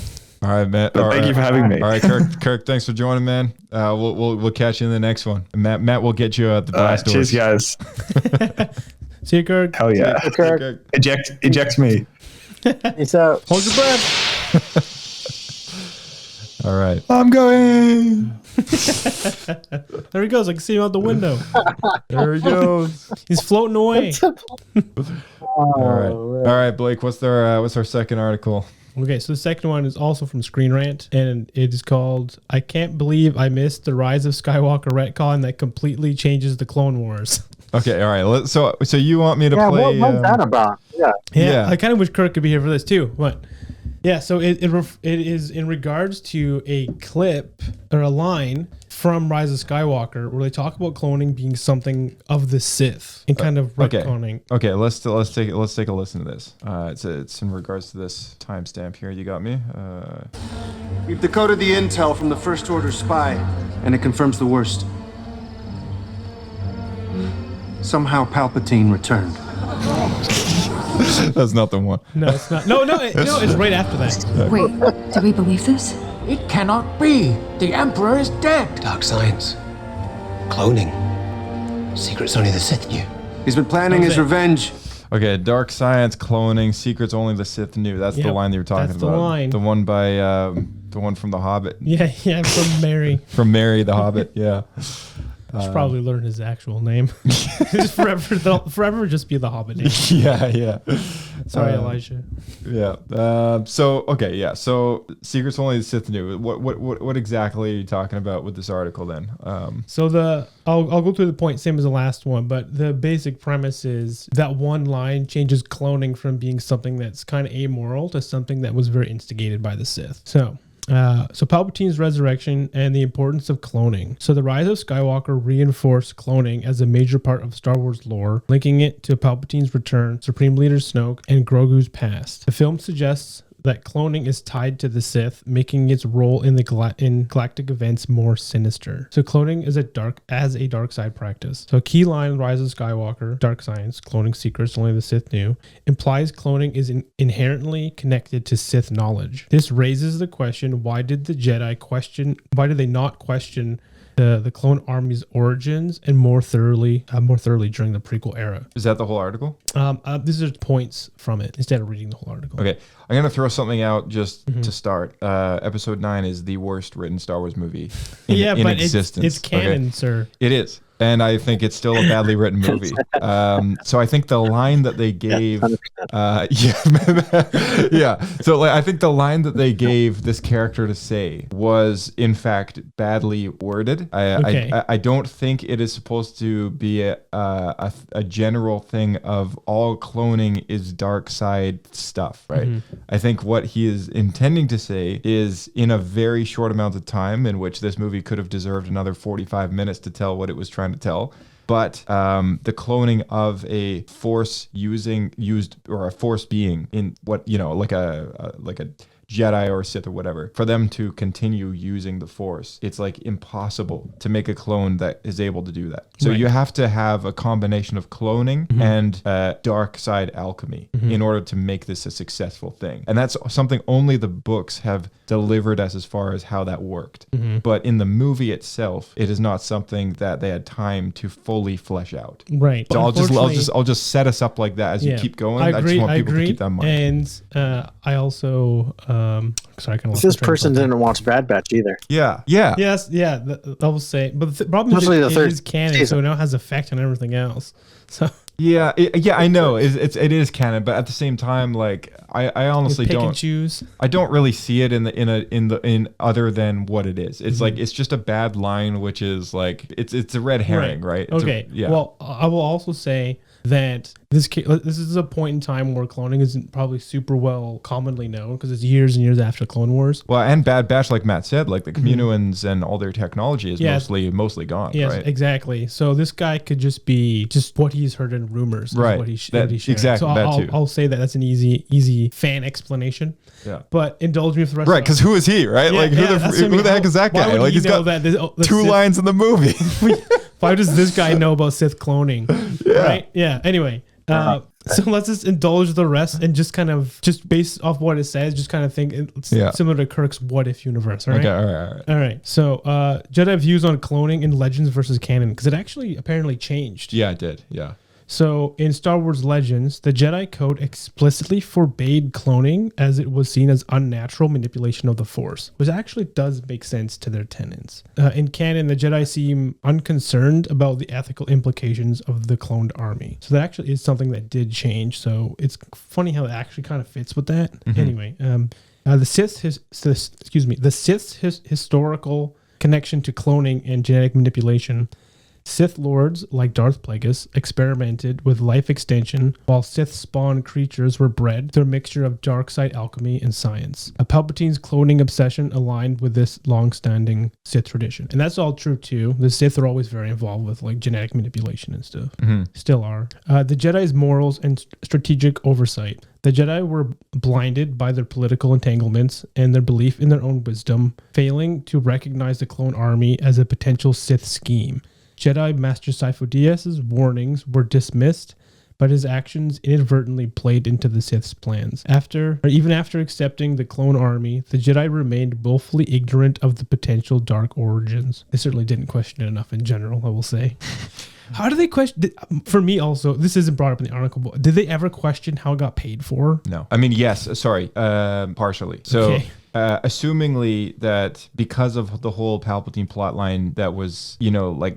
All right, Matt. But thank you for having me. All right, Kirk, thanks for joining, man. We'll catch you in the next one. Matt will get you at the blast doors. Cheers, guys. See you, Kirk. Hell yeah. See you, Kirk. Eject me. Peace out. Hold your breath. All right. I'm going. There he goes. I can see him out the window. There he goes. He's floating away. All right, Blake. What's our second article? Okay, so the second one is also from Screen Rant, and it is called "I Can't Believe I Missed the Rise of Skywalker retcon that completely changes the Clone Wars." Okay, all right. So you want me to play? What's that about? Yeah. I kind of wish Kirk could be here for this too, but yeah. So it is in regards to a clip or a line from Rise of Skywalker where they talk about cloning being something of the Sith and kind of retconning. Okay, let's take a listen to this. It's in regards to this timestamp here. You got me. We've decoded the intel from the First Order spy, and it confirms the worst. Somehow Palpatine returned. That's not the one. No, it's not. No, it's right after that. Wait, do we believe this? It cannot be. The Emperor is dead. Dark science. Cloning. Secrets only the Sith knew. He's been planning his revenge. Okay, dark science, cloning, secrets only the Sith knew. That's the line that you were talking that's about. the line. The one by the one from The Hobbit. Yeah, from Mary. From Mary the Hobbit. Yeah. Should probably learn his actual name. Just forever just be the Hobbit name. Yeah. Sorry, Elijah. Yeah. So secrets only the Sith knew. What exactly are you talking about with this article then? So I'll go through the point same as the last one, but the basic premise is that one line changes cloning from being something that's kind of amoral to something that was very instigated by the Sith. So Palpatine's resurrection and the importance of cloning. So the Rise of Skywalker reinforced cloning as a major part of Star Wars lore, linking it to Palpatine's return, Supreme Leader Snoke, and Grogu's past. The film suggests that cloning is tied to the Sith, making its role in galactic events more sinister. So cloning is a dark side practice. So a key line in Rise of Skywalker, dark science, cloning secrets only the Sith knew, implies cloning is inherently connected to Sith knowledge. This raises the question: why did the Jedi not question the clone army's origins and more thoroughly during the prequel era? Is that the whole article? These are points from it instead of reading the whole article. Okay, I'm gonna throw something out just to start. Episode 9 is the worst written Star Wars movie in existence. It's canon, sir. It is. And I think it's still a badly written movie. So I think the line that they gave, So I think the line that they gave this character to say was in fact badly worded. I don't think it is supposed to be a general thing of all cloning is dark side stuff, right? I think what he is intending to say is in a very short amount of time, in which this movie could have deserved another 45 minutes to tell what it was trying to tell. But the cloning of a force used or a force being in what, like a Jedi or Sith or whatever, for them to continue using the Force, it's like impossible to make a clone that is able to do that. So Right. you have to have a combination of cloning and dark side alchemy in order to make this a successful thing. And that's something only the books have delivered us as far as how that worked. But in the movie itself, it is not something that they had time to fully flesh out. Right. So Unfortunately- I'll just set us up like that as you keep going. I just want people to keep that in mind. And I also, sorry, I kind of This person didn't watch Bad Batch either. Yeah. Yes, yeah, I will say. But the problem is Especially the it third is canon, season. so it now has effect on everything else. So Yeah, I know it is canon, but at the same time, like I honestly pick and don't choose. I don't really see it in other than what it is. It's like it's just a bad line, which is like it's a red herring, right? It's Okay. yeah. Well, I will also say that this is a point in time where cloning isn't probably super well commonly known because it's years and years after Clone Wars. Well, and Bad Batch, like Matt said, like the Kaminoans and all their technology is Yeah. mostly gone, Yes, right? exactly. So this guy could just be just what he's heard in rumors, is Right. What he's That- sharing. exactly, So that I'll, too. I'll say that that's an easy fan explanation. Yeah. But indulge me for the rest. Right, of because who is he, right? Yeah, like yeah, that's what I who mean. the heck is that Why guy? would Like he he's know got that the two Sith- lines in the movie. Why does this guy know about Sith cloning? Right? Yeah. Anyway, so let's just indulge the rest and just kind of just based off what it says, just kind of think it's Yeah. similar to Kirk's what if universe. All right. Okay, all right. All right. So Jedi views on cloning in Legends versus canon because it actually apparently changed. Yeah, it did. Yeah. So in Star Wars Legends, the Jedi Code explicitly forbade cloning as it was seen as unnatural manipulation of the Force, which actually does make sense to their tenets. In canon, the Jedi seem unconcerned about the ethical implications of the cloned army. So that actually is something that did change. So it's funny how it actually kind of fits with that. Anyway, the Sith's historical connection to cloning and genetic manipulation. Sith lords, like Darth Plagueis, experimented with life extension, while Sith spawn creatures were bred through a mixture of dark side alchemy and science. Palpatine's cloning obsession aligned with this long-standing Sith tradition. And that's all true too. The Sith are always very involved with like genetic manipulation and stuff. Still are. The Jedi's morals and strategic oversight. The Jedi were blinded by their political entanglements and their belief in their own wisdom, failing to recognize the clone army as a potential Sith scheme. Jedi Master Sifo Dyas's warnings were dismissed, but his actions inadvertently played into the Sith's plans. Even after accepting the clone army, the Jedi remained willfully ignorant of the potential dark origins. They certainly didn't question it enough in general, I will say. How do they question? For me, also, this isn't brought up in the article, but did they ever question how it got paid for? No. I mean, yes. Sorry. Partially. So, Okay. assumingly that because of the whole Palpatine plotline that was, like,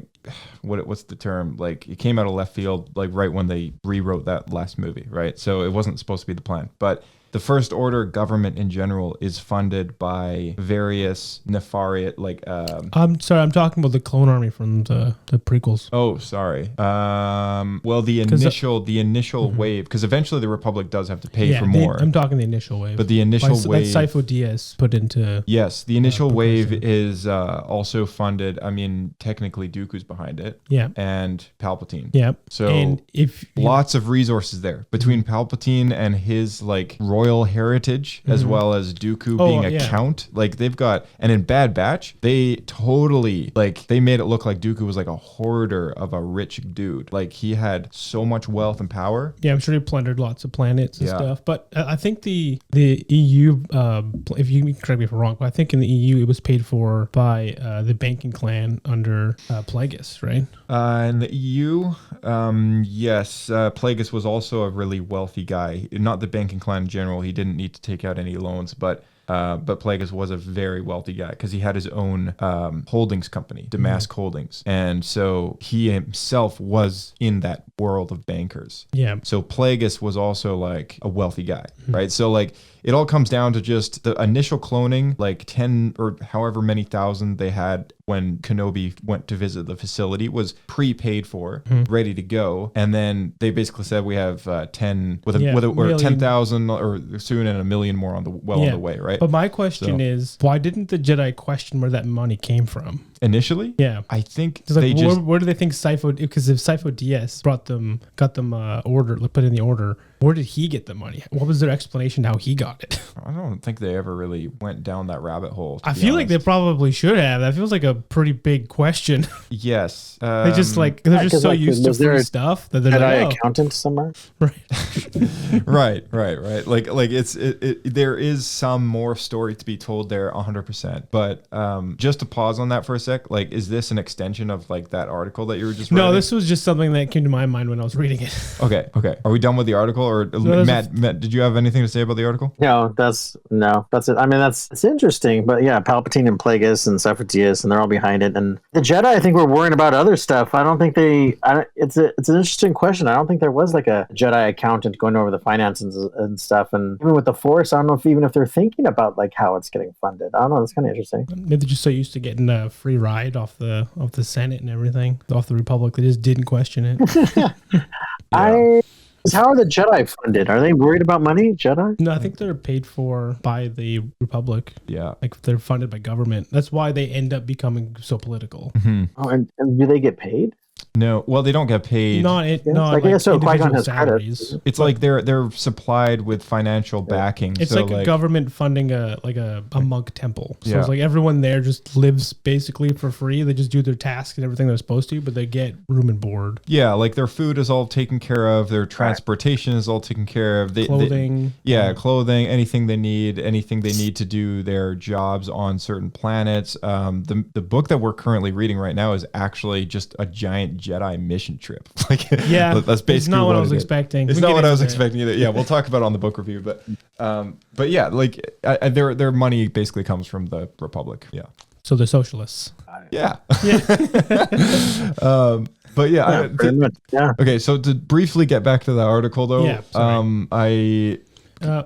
what's the term? Like, it came out of left field, like, right when they rewrote that last movie, right? So it wasn't supposed to be the plan. But the First Order government in general is funded by various nefarious, like... I'm sorry, I'm talking about the clone army from the prequels. Oh, sorry. Well, the initial wave, because eventually the Republic does have to pay for more. I'm talking the initial wave. But the initial wave... That Sifo Dyas put into... Yes, the initial wave is also funded. I mean, technically Dooku's behind it. Yeah. And Palpatine. Yeah. So and if lots of resources there between Palpatine and his like royal heritage, as well as Dooku being a count. Like they've got, and in Bad Batch, they totally they made it look like Dooku was like a hoarder of a rich dude. Like he had so much wealth and power. Yeah, I'm sure he plundered lots of planets and stuff. But I think the EU, if you can correct me if I'm wrong, but I think in the EU it was paid for by the banking clan under Plagueis, right? In the EU, yes, Plagueis was also a really wealthy guy. Not the banking clan in general. He didn't need to take out any loans, but Plagueis was a very wealthy guy because he had his own holdings company, Damask Holdings. And so he himself was in that world of bankers. Yeah. So Plagueis was also like a wealthy guy, right? So like it all comes down to just the initial cloning, like 10 or however many thousand they had when Kenobi went to visit the facility was prepaid for, ready to go. And then they basically said we have 10 or 10,000 or soon and 1 million more on the way, right? But my question is, why didn't the Jedi question where that money came from? Initially? Yeah. I think It's like, they just... where do they think Sifo? Because if Sifo DS got them put in the order, where did he get the money? What was their explanation how he got it? I don't think they ever really went down that rabbit hole. I feel like they probably should have. That feels like a pretty big question. Yes. They just they're just so used to free stuff that they're like, oh. Accountant somewhere. Right. Like there is some more story to be told there 100%. But just to pause on that for a sec, like, is this an extension of like that article that you were just reading? No, this was just something that came to my mind when I was reading it. Okay. Are we done with the article? Or Matt, did you have anything to say about the article? No, that's it. I mean, it's interesting, but yeah, Palpatine and Plagueis and Sephiroth, and they're all behind it. And the Jedi, I think, were worrying about other stuff. I don't think it's an interesting question. I don't think there was like a Jedi accountant going over the finances and stuff. And even with the Force, I don't know if they're thinking about like how it's getting funded. I don't know. That's kind of interesting. Maybe they're just so used to getting a free ride off the Senate and everything, off the Republic, they just didn't question it. How are the Jedi funded? Are they worried about money, Jedi? No, I think they're paid for by the Republic. Yeah. Like they're funded by government. That's why they end up becoming so political. Mm-hmm. Oh, and do they get paid? No, well, they don't get paid. I guess so. Qui-Gon has salaries. credit. It's like they're supplied with financial backing. It's so like a government funding a monk temple. So Yeah. it's like everyone there just lives basically for free. They just do their tasks and everything they're supposed to, but they get room and board. Yeah, like their food is all taken care of. Their transportation is all taken care of. Clothing. Clothing, anything they need to do their jobs on certain planets. The book that we're currently reading right now is actually just a giant Jedi mission trip. Like, yeah, that's basically it's not what I was expecting. It's not what I was expecting either. Yeah, we'll talk about it on the book review, but yeah, like their money basically comes from the Republic. Yeah. So they're socialists. Yeah. But yeah, okay. So to briefly get back to the article though,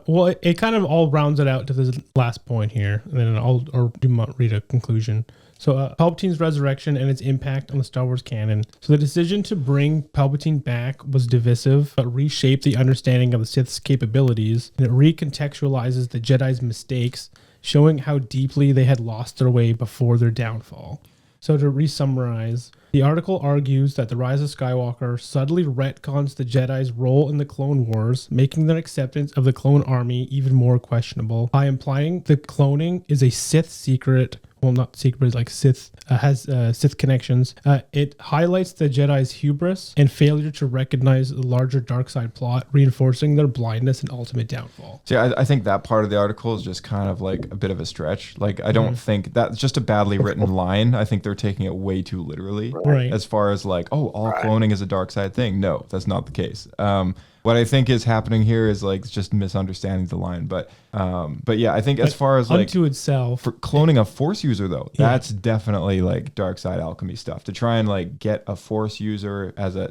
well, it kind of all rounds it out to this last point here, and then I'll read a conclusion. So Palpatine's resurrection and its impact on the Star Wars canon. So the decision to bring Palpatine back was divisive, but reshaped the understanding of the Sith's capabilities, and it recontextualizes the Jedi's mistakes, showing how deeply they had lost their way before their downfall. So to re-summarize, the article argues that The Rise of Skywalker subtly retcons the Jedi's role in the Clone Wars, making their acceptance of the clone army even more questionable, by implying the cloning is a Sith secret. Well, not secret, but like Sith has Sith connections. It highlights the Jedi's hubris and failure to recognize the larger dark side plot, reinforcing their blindness and ultimate downfall. See, I think that part of the article is just kind of like a bit of a stretch. Like, I don't think that's just a badly written line. I think they're taking it way too literally. Right. As far as like, all cloning is a dark side thing. No, that's not the case. What I think is happening here is like just misunderstanding the line, but yeah, I think as far as like unto itself, for cloning a Force user though, that's definitely like dark side alchemy stuff. To try and like get a Force user as a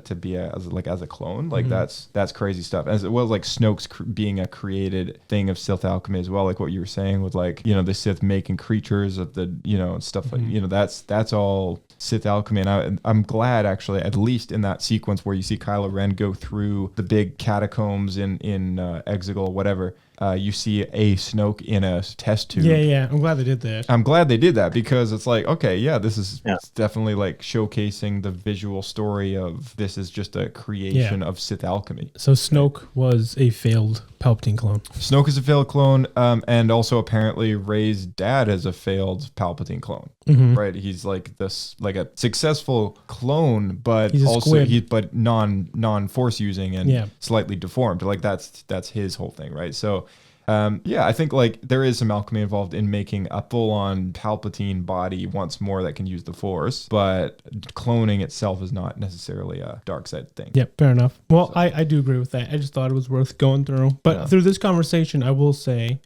clone, like that's crazy stuff. As well as like Snoke's being a created thing of Sith alchemy as well, like what you were saying with like the Sith making creatures of the stuff like that's all Sith alchemy, and I'm glad actually, at least in that sequence where you see Kylo Ren go through the big catacombs in Exegol, whatever. You see a Snoke in a test tube. Yeah. I'm glad they did that. I'm glad they did that because it's like, okay, yeah, this is definitely like showcasing the visual story of this is just a creation of Sith alchemy. So Snoke was a failed Palpatine clone. Snoke is a failed clone, and also apparently Rey's dad is a failed Palpatine clone. Mm-hmm. Right? He's like this, like a successful clone, but he's also non Force using and slightly deformed. Like that's his whole thing, right? So. I think like there is some alchemy involved in making a full-on Palpatine body once more that can use the Force, but cloning itself is not necessarily a dark side thing. Yep, fair enough. Well, I do agree with that. I just thought it was worth going through. But through this conversation, I will say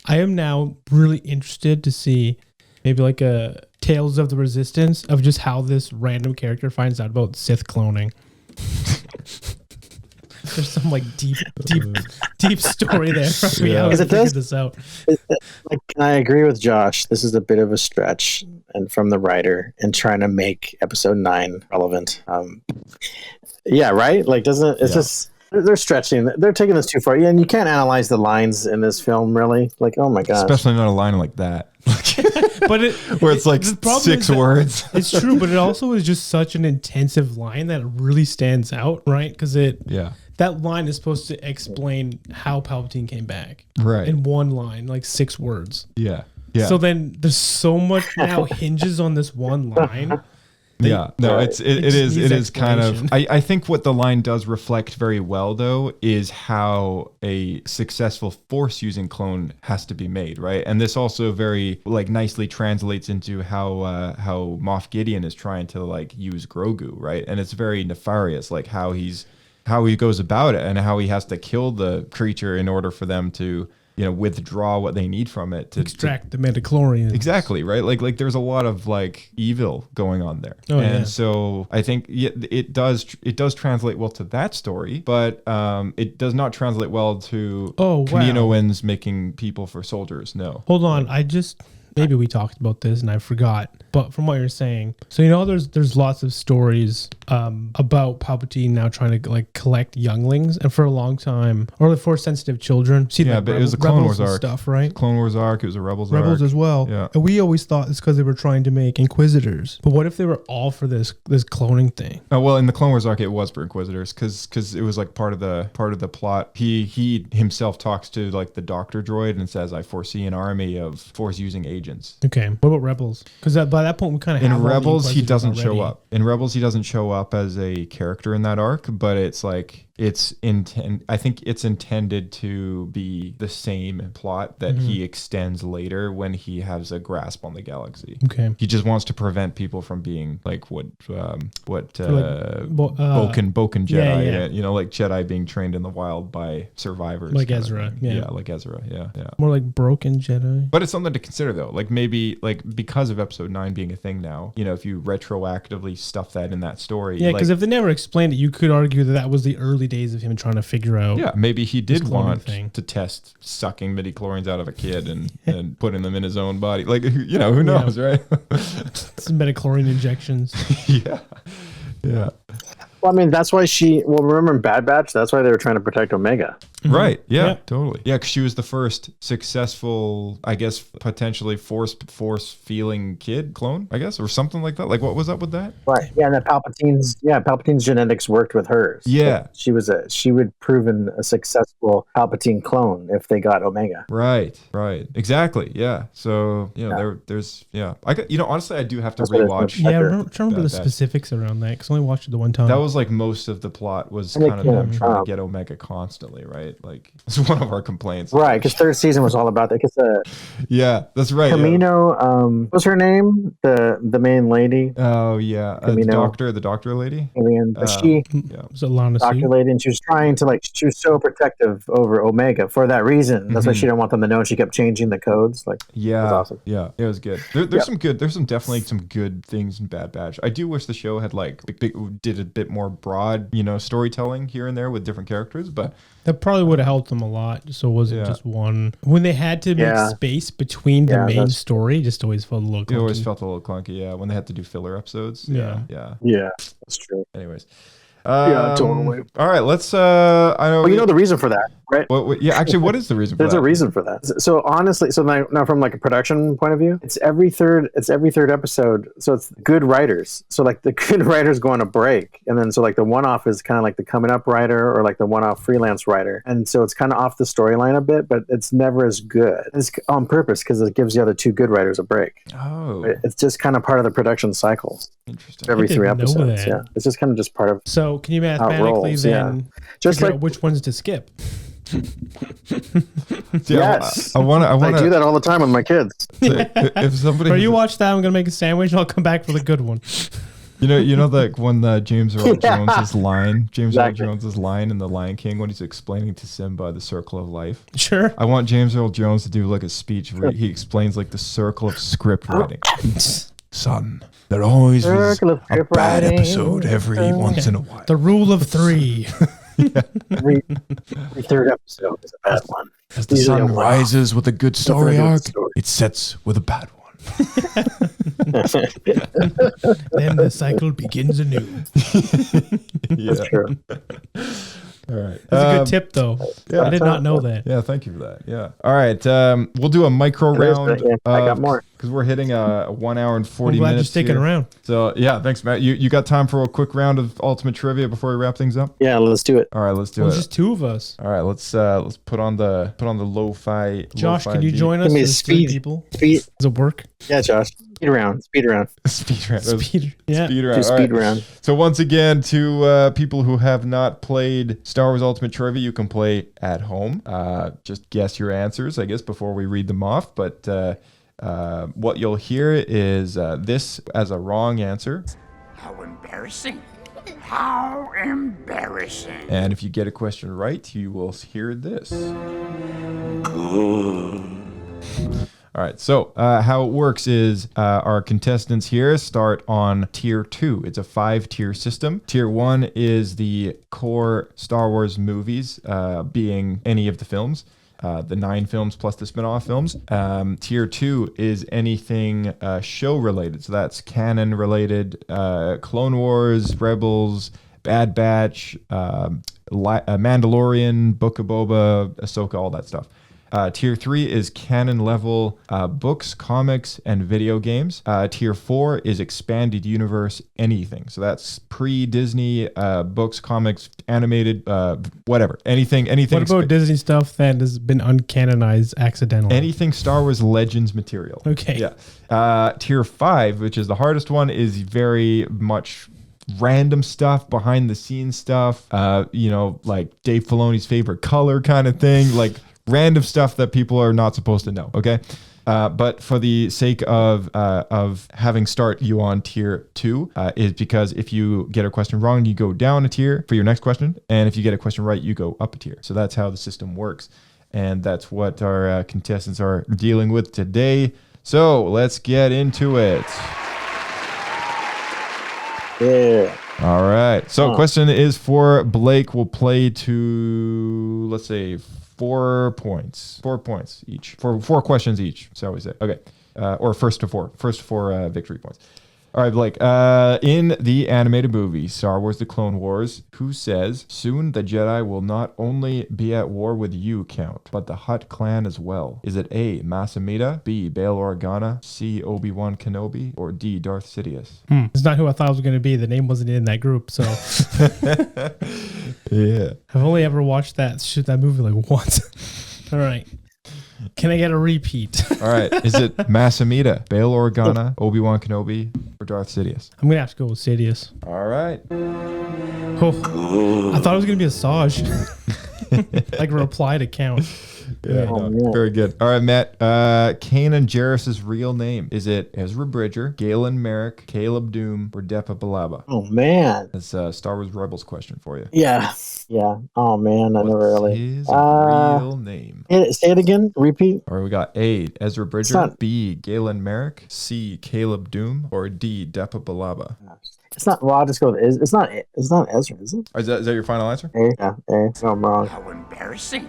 I am now really interested to see maybe like a Tales of the Resistance of just how this random character finds out about Sith cloning. There's some like deep story there. Because it does this out. I agree with Josh. This is a bit of a stretch, and from the writer, and trying to make episode 9 relevant. Yeah, right. Like, doesn't it's just They're stretching. They're taking this too far. Yeah, and you can't analyze the lines in this film, really. Like, oh my gosh. Especially not a line like that. But where it's like the problem 6 is that words. It's true, but it also is just such an intensive line that it really stands out, right? Because that line is supposed to explain how Palpatine came back. Right. In one line, like 6 words. Yeah. Yeah. So then there's so much now hinges on this one line. It is kind of, I think what the line does reflect very well though is how a successful force using clone has to be made, right? And this also very like nicely translates into how Moff Gideon is trying to like use Grogu, right? And it's very nefarious, like how he goes about it and how he has to kill the creature in order for them to withdraw what they need from it to extract the midichlorians. Exactly, right? Like there's a lot of like evil going on there. So I think it does translate well to that story, but it does not translate well to Kaminoans making people for soldiers. No. Hold on, maybe we talked about this and I forgot, but from what you're saying, so there's lots of stories about Palpatine now trying to like collect younglings, and for a long time, or for sensitive children. But it was a Clone Wars arc stuff, right? Clone Wars arc. It was a Rebels arc as well. Yeah, and we always thought it's because they were trying to make Inquisitors. But what if they were all for this cloning thing? Oh well, in the Clone Wars arc, it was for Inquisitors because it was like part of the plot. He himself talks to like the Doctor droid and says, "I foresee an army of Force using agents." Okay, what about Rebels? Because by that point we kind of have in Rebels he doesn't already. show up. In Rebels he doesn't show up as a character in that arc, but it's like I think it's intended to be the same plot that he extends later when he has a grasp on the galaxy. Okay, he just wants to prevent people from being like Boken Jedi, like Jedi being trained in the wild by survivors, like Ezra. Like Ezra. Yeah. More like broken Jedi. But it's something to consider though. Like maybe like because of Episode 9 being a thing now, if you retroactively stuff that in that story. Yeah, because if they never explained it, you could argue that was the early days of him trying to figure out. Yeah, maybe he did want to test sucking midichlorians out of a kid and putting them in his own body. Like, who knows, right? Some midichlorian injections. Yeah. Well, I mean, that's why remember in Bad Batch, that's why they were trying to protect Omega. Right. Yeah, totally. Yeah, because she was the first successful, I guess, potentially force feeling kid clone, I guess, or something like that. Like, what was up with that? Right. Yeah, and then Palpatine's genetics worked with hers. Yeah. So she would proven a successful Palpatine clone if they got Omega. Right. Exactly. Yeah. So, there's I got, honestly, I do have to rewatch. Yeah, I remember the specifics around that because I only watched it the one time. That was like most of the plot was kind of them trying to get Omega constantly, right? Like it's one of our complaints, right? Because third season was all about that. Yeah, that's right. Kamino, what's her name? The main lady. Oh yeah, the doctor lady. And was it Lana doctor lady, and she was trying to she was so protective over Omega for that reason. That's why she didn't want them to know. And she kept changing the codes. Like it was awesome. Yeah, it was good. There's definitely some good things in Bad Batch. I do wish the show had did a bit more broad, storytelling here and there with different characters, but that probably would have helped them a lot. So it wasn't just one. When they had to make space between the main story, just always felt a little clunky. It always felt a little clunky, yeah. When they had to do filler episodes. Yeah, that's true. Anyways. Totally. All right, let's. I know. Well, you know the reason for that, right? Actually, what is the reason for that? There's a reason for that. So honestly, now from like a production point of view, it's every third episode. So it's good writers. So like the good writers go on a break, and then so like the one-off is kind of like the coming up writer or like the one-off freelance writer, and so it's kind of off the storyline a bit, but it's never as good. It's on purpose because it gives the other two good writers a break. Oh, it's just kind of part of the production cycle. Interesting. Every 3 episodes, yeah. It's just kind of just part of. So can you mathematically then just figure out which ones to skip? Yes, I want to. I do that all the time with my kids. If somebody, or you watch that, I'm gonna make a sandwich and I'll come back with a good one. Like when James Earl Jones's line, Earl Jones's line in The Lion King when he's explaining to Simba the circle of life. Sure. I want James Earl Jones to do like a speech where he explains like the circle of script writing. Son, there always is a bad episode every once in a while. The rule of 3. Every third episode is a bad one. As the sun rises with a good story arc, it sets with a bad one. Then the cycle begins anew. That's true. All right. That's a good tip, though. I did not know that. Yeah, thank you for that. Yeah. All right. We'll do a micro round. I got more. Because we're hitting a 1 hour and 40 I'm glad minutes. you're sticking here. around. So, yeah, thanks, Matt. You got time for a quick round of ultimate trivia before we wrap things up? Yeah, let's do it. All right, let's do Well, it. it's just two of us. All right, let's put on the lo-fi. Josh, lo-fi can you beat. join us? Give me a as three speed. people. Speed. Does it work? Yeah, Josh. Speed around. Speed round. Yeah. Speed round. Do speed round. So once again, to people who have not played Star Wars Ultimate Trivia, you can play at home. Just guess your answers, I guess, before we read them off. But what you'll hear is this as a wrong answer. How embarrassing. How embarrassing. And if you get a question right, you will hear this. All right, so how it works is our contestants here start on tier 2. It's a 5-tier system. Tier 1 is the core Star Wars movies, being any of the films, the 9 films plus the spin-off films. Tier 2 is anything show related. So that's canon related, Clone Wars, Rebels, Bad Batch, Mandalorian, Book of Boba, Ahsoka, all that stuff. Tier 3 is canon level books, comics, and video games. Tier 4 is expanded universe anything. So that's pre-Disney books, comics, animated, whatever. Anything. What about Disney stuff that has been uncanonized accidentally? Anything Star Wars Legends material. Okay. Yeah. Tier 5, which is the hardest one, is very much random stuff, behind the scenes stuff, like Dave Filoni's favorite color kind of thing, like random stuff that people are not supposed to know. Okay. But for the sake of having start you on tier 2 is because if you get a question wrong, you go down a tier for your next question. And if you get a question right, you go up a tier. So that's how the system works. And that's what our contestants are dealing with today. So let's get into it. Yeah. All right. So question is for Blake. We'll play to, let's say, 4 points. 4 points each. Four questions each. So we say. Okay. Or first to four victory points. All right, Blake. In the animated movie Star Wars: The Clone Wars, who says, "Soon the Jedi will not only be at war with you, Count, but the Hutt clan as well"? Is it A, Mas Amedda, B, Bail Organa, C, Obi-Wan Kenobi, or D, Darth Sidious? It's not who I thought it was going to be. The name wasn't in that group, so yeah. I've only ever watched that movie like once. All right. Can I get a repeat? All right. Is it Mas Amedda, Bail Organa, Obi-Wan Kenobi, or Darth Sidious? I'm going to have to go with Sidious. All right. Oh, I thought it was going to be Asajj. Like a reply to Count. Yeah, very good. All right, Matt. Kanan Jarrus's real name. Is it Ezra Bridger, Galen Merrick, Caleb Doom, or Depa Billaba? Oh, man. That's a Star Wars Rebels question for you. Yeah. Yeah. Oh, man. I never really. His real name. Say it again. Repeat. All right, we got A, Ezra Bridger, B, Galen Merrick, C, Caleb Doom, or D, Depa Billaba. It's not. Well, I'll just go with It's not Ezra, is it? Is that your final answer? Yeah. No, I'm wrong. How embarrassing.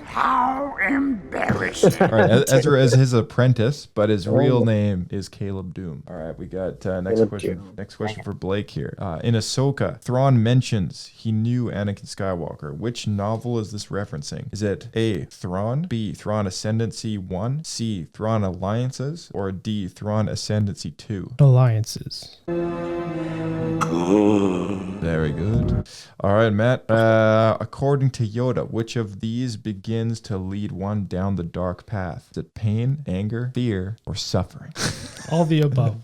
How embarrassing. All right, Ezra is his apprentice, but his real name is Caleb Doom. All right, we got next question. Next question for Blake here. In Ahsoka, Thrawn mentions he knew Anakin Skywalker. Which novel is this referencing? Is it A, Thrawn, B, Thrawn Ascendancy 1, C, Thrawn Alliances, or D, Thrawn Ascendancy 2? Alliances. Very good. All right, Matt. According to Yoda, which of these begins to lead one down the dark path? Is it pain, anger, fear, or suffering? All the above.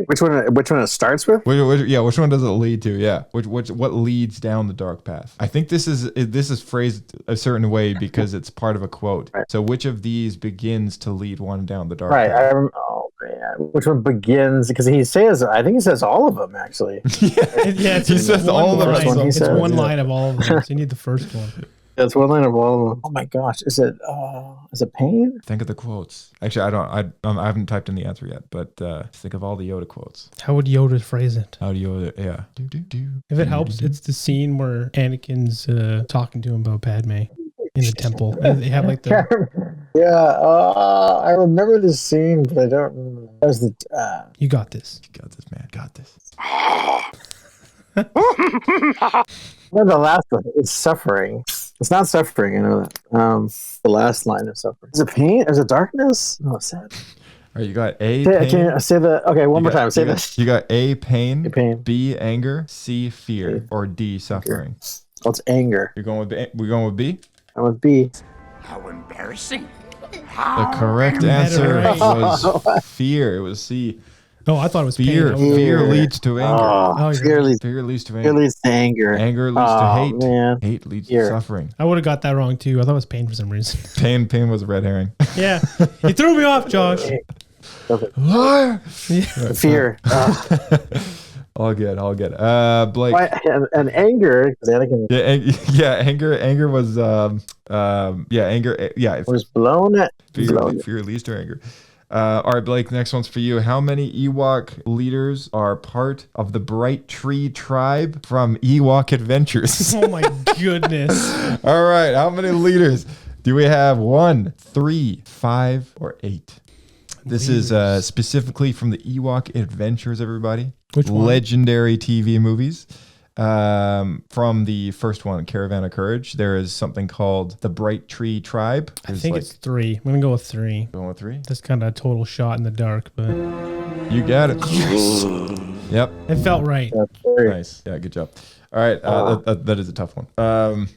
Which one it starts with? Which one does it lead to? Yeah. What leads down the dark path? I think this is phrased a certain way because it's part of a quote. Right. So which of these begins to lead one down the dark path? Oh man, which one begins? Because I think he says all of them actually. Yeah, he says all of them. It's one line of all of them. So you need the first one. That's one line of all of them. Oh my gosh, is it pain? Think of the quotes. Actually, I haven't typed in the answer yet, but think of all the Yoda quotes. How would Yoda phrase it? How do Yoda? Yeah. If it helps, it's the scene where Anakin's talking to him about Padme in the temple. And they have like the. Yeah, I remember this scene, but I don't remember. That was the. You got this. You got this, man. Got this. Well, the last one is suffering. It's not suffering, I know that. The last line of suffering. Is it pain? Is it darkness? No, it's sad. All right, you got A, Say, pain. can you say the, okay, one You more got- time. Say you got- this. You got A, pain, pain. B, anger, C, fear, or D, suffering. Oh, it's anger. You're going with B? We're going with B? I'm with B. How embarrassing. The correct answer was fear. It was C. Oh, I thought it was fear. pain. Fear leads to anger. Oh, fear leads to anger. Fear leads to anger. Anger leads to hate. Man. Hate leads Fear. to suffering. I would have got that wrong too. I thought it was pain for some reason. Pain was a red herring. Yeah, you threw me off, Josh. Liar. Fear. All good. Blake. And anger. Anger was anger. Yeah, was blown at fear leads to anger. All right, Blake. Next one's for you. How many Ewok leaders are part of the Bright Tree tribe from Ewok Adventures? Oh my goodness. All right, how many leaders do we have? 1, 3, 5, or 8? This is specifically from the Ewok Adventures, everybody. Which one? Legendary TV movies. From the first one, Caravan of Courage, there is something called the Bright Tree Tribe. I think it's 3. I'm gonna go with 3. Going with 3? That's kind of a total shot in the dark, but You got it. Yep. it felt right. Nice. Yeah, good job. All right, that is a tough one.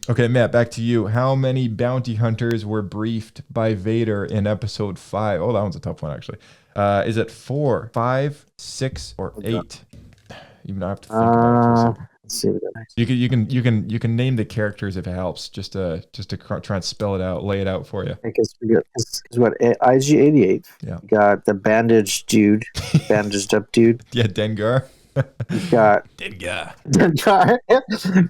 Okay, Matt, back to you. How many bounty hunters were briefed by Vader in Episode 5? Oh, that one's a tough one, actually. Is it 4, 5, 6, or 8? You don't have to think about it for a second. Let's see. You can name the characters if it helps, just to try and spell it out, lay it out for you. Because what IG-88. Yeah. You got the bandaged dude, bandaged up dude. Yeah, Dengar. We got Dengar.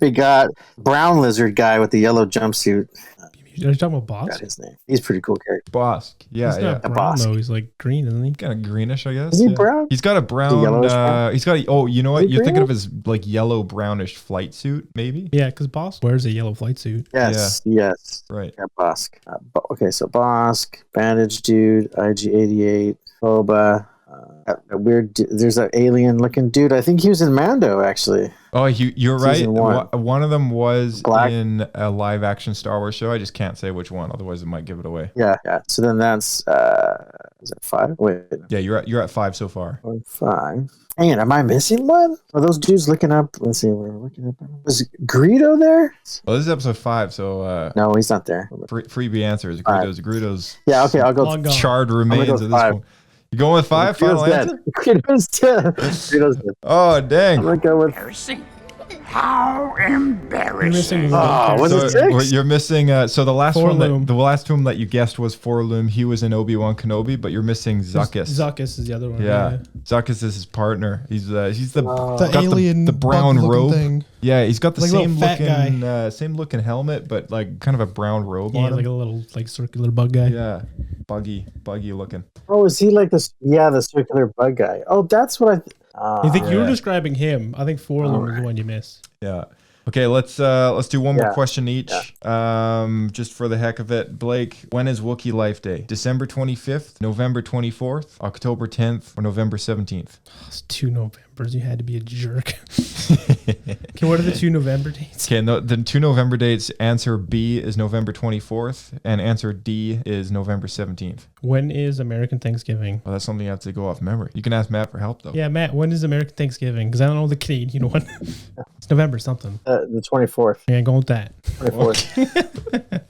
We got brown lizard guy with the yellow jumpsuit. Are you talking about Boss? Got his name. He's a pretty cool character. Bosk. Yeah, He's not brown though. He's like green, isn't he? Kind of greenish, I guess. Is he brown? He's got a brown. yellowish brown? He's got. You know what? Is he You're thinking of brown? his like yellow brownish flight suit, maybe. Yeah, because Boss wears a yellow flight suit. Yes. Right. Yeah, Bosk. Okay, so Bosk, bandaged dude, IG-88, Boba. There's that alien looking dude. I think he was in Mando, actually. Oh, you're right. Season 1. One of them was Black. in a live action Star Wars show. I just can't say which one, otherwise it might give it away. Yeah. So then that's is it 5? Wait. Yeah, you're at 5 so far. 5. Hang on, am I missing one? Are those dudes looking up? Let's see, we're looking up. Was Greedo there? Well, this is episode 5, so No, he's not there. freebie answers. Five. Greedo's. Yeah, okay, I'll go. Long gone. Charred go remains with at this 5. point. You going with 5? Greedo's Final dead. answer? Greedo's dead. Greedo's dead. Oh, dang. I'm gonna go with. Embarrassing. How You're embarrassing. missing Oh, was it 6? You're missing. So the last Forloom. the last one that you guessed was Forloom. He was in Obi-Wan Kenobi, but you're missing Zuckuss. Zuckuss is the other one. Yeah, Zuckuss is his partner. He's the The got alien the brown bug-looking robe. thing. Yeah, he's got the Like a little same fat looking looking helmet, but like kind of a brown robe Yeah, on him. like a little like circular bug guy. Yeah, buggy looking. Oh, is he like this? Yeah, the circular bug guy. Oh, that's what I. I think you were Yeah. describing him. I think Forloom is the one you missed. Yeah. Okay, let's do one more Yeah. question each. Just for the heck of it. Blake, when is Wookiee Life Day? December 25th, November 24th, October 10th, or November 17th? It's 2 Novembers. You had to be a jerk. Okay, what are the 2 November dates? Okay, the 2 November dates, answer B is November 24th, and answer D is November 17th. When is American Thanksgiving? Well, that's something you have to go off memory. You can ask Matt for help, though. Yeah, Matt, when is American Thanksgiving? Because I don't know the Canadian one. It's November something. The 24th. Yeah, going with that. 24th.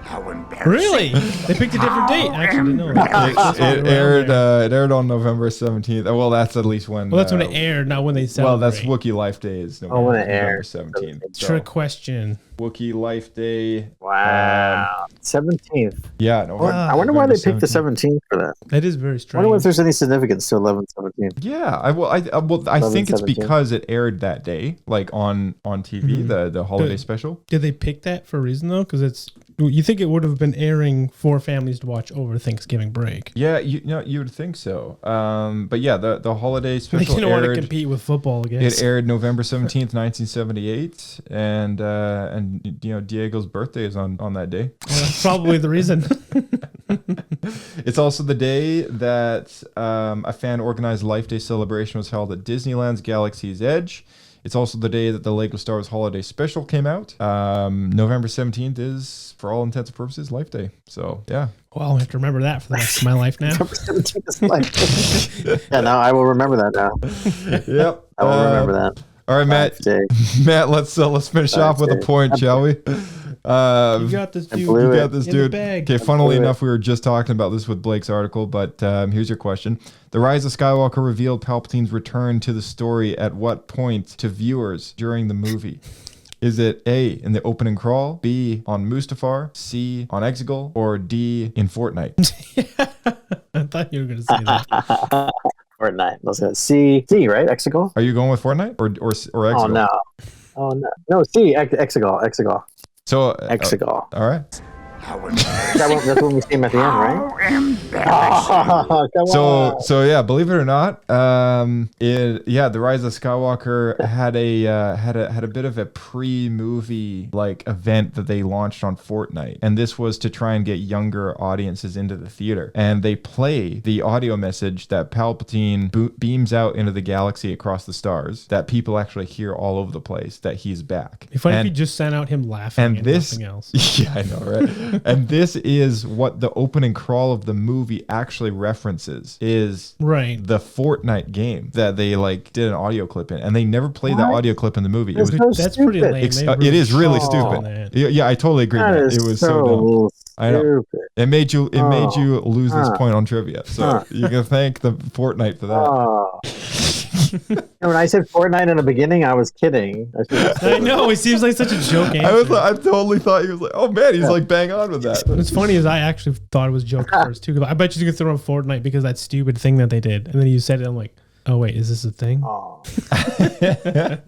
How embarrassing. Really? They picked a different date. I actually didn't know that. It aired on November 17th. Well, that's at least when. Well, that's when it aired, not when they celebrate. Well, that's Wookiee Life Day is November, when it November aired. 17th. So, Trick question. Wookiee Life Day. Wow. 17th. Yeah, November. I wonder why they picked the 17th. 17th for that. That is very I strange. wonder if there's any significance to 11, 17. Yeah, I think it's 17th. because it aired that day, like on TV, the holiday But- special. Did they pick that for a reason though? Because you think it would have been airing for families to watch over Thanksgiving break. Yeah, you would think so. But yeah, the holiday They special didn't want to aired. compete with football, I guess. It aired November 17th, 1978, and Diego's birthday is on that day. Well, that's probably the reason. It's also the day that a fan organized Life Day celebration was held at Disneyland's Galaxy's Edge. It's also the day that the Lego Star Wars Holiday Special came out. November 17th is, for all intents and purposes, Life Day. So, yeah. Well, I have to remember that for the rest of my life now. Yeah, now I will remember that now. Yep. I will remember that. All right, Matt. Matt, let's finish off with a point, shall we? You got this, dude. You got this, In dude. the bag. Okay, funnily enough, we were just talking about this with Blake's article, but here's your question. The Rise of Skywalker revealed Palpatine's return to the story at what point to viewers during the movie? Is it A, in the opening crawl, B, on Mustafar, C, on Exegol, or D, in Fortnite? I thought you were going to say that. Fortnite. Let's go. C, right? Exegol? Are you going with Fortnite or Exegol? Oh, no. No, C, Exegol. So, Exegol. All right. That's when we see him at the end, right? So yeah, believe it or not, the Rise of Skywalker had a bit of a pre-movie like event that they launched on Fortnite, and this was to try and get younger audiences into the theater. And they play the audio message that Palpatine beams out into the galaxy across the stars, that people actually hear all over the place, that he's back. It'd be funny if you just sent out him laughing and nothing else. Yeah, I know, right? And this is what the opening crawl of the movie actually references, is the Fortnite game that they like did an audio clip in, and they never played that audio clip in the movie. That's pretty lame. It is really stupid. Yeah, I totally agree. It was so dumb. I know. It made you lose this point on trivia. So you can thank the Fortnite for that. When I said Fortnite in the beginning, I was kidding. I know, it seems like such a joke answer. I totally thought he was like, oh man, he's like bang on with that. What's funny is I actually thought it was a joke at first too. I bet you could throw in Fortnite because that stupid thing that they did, and then you said it. I'm like, oh wait, is this a thing? Yeah,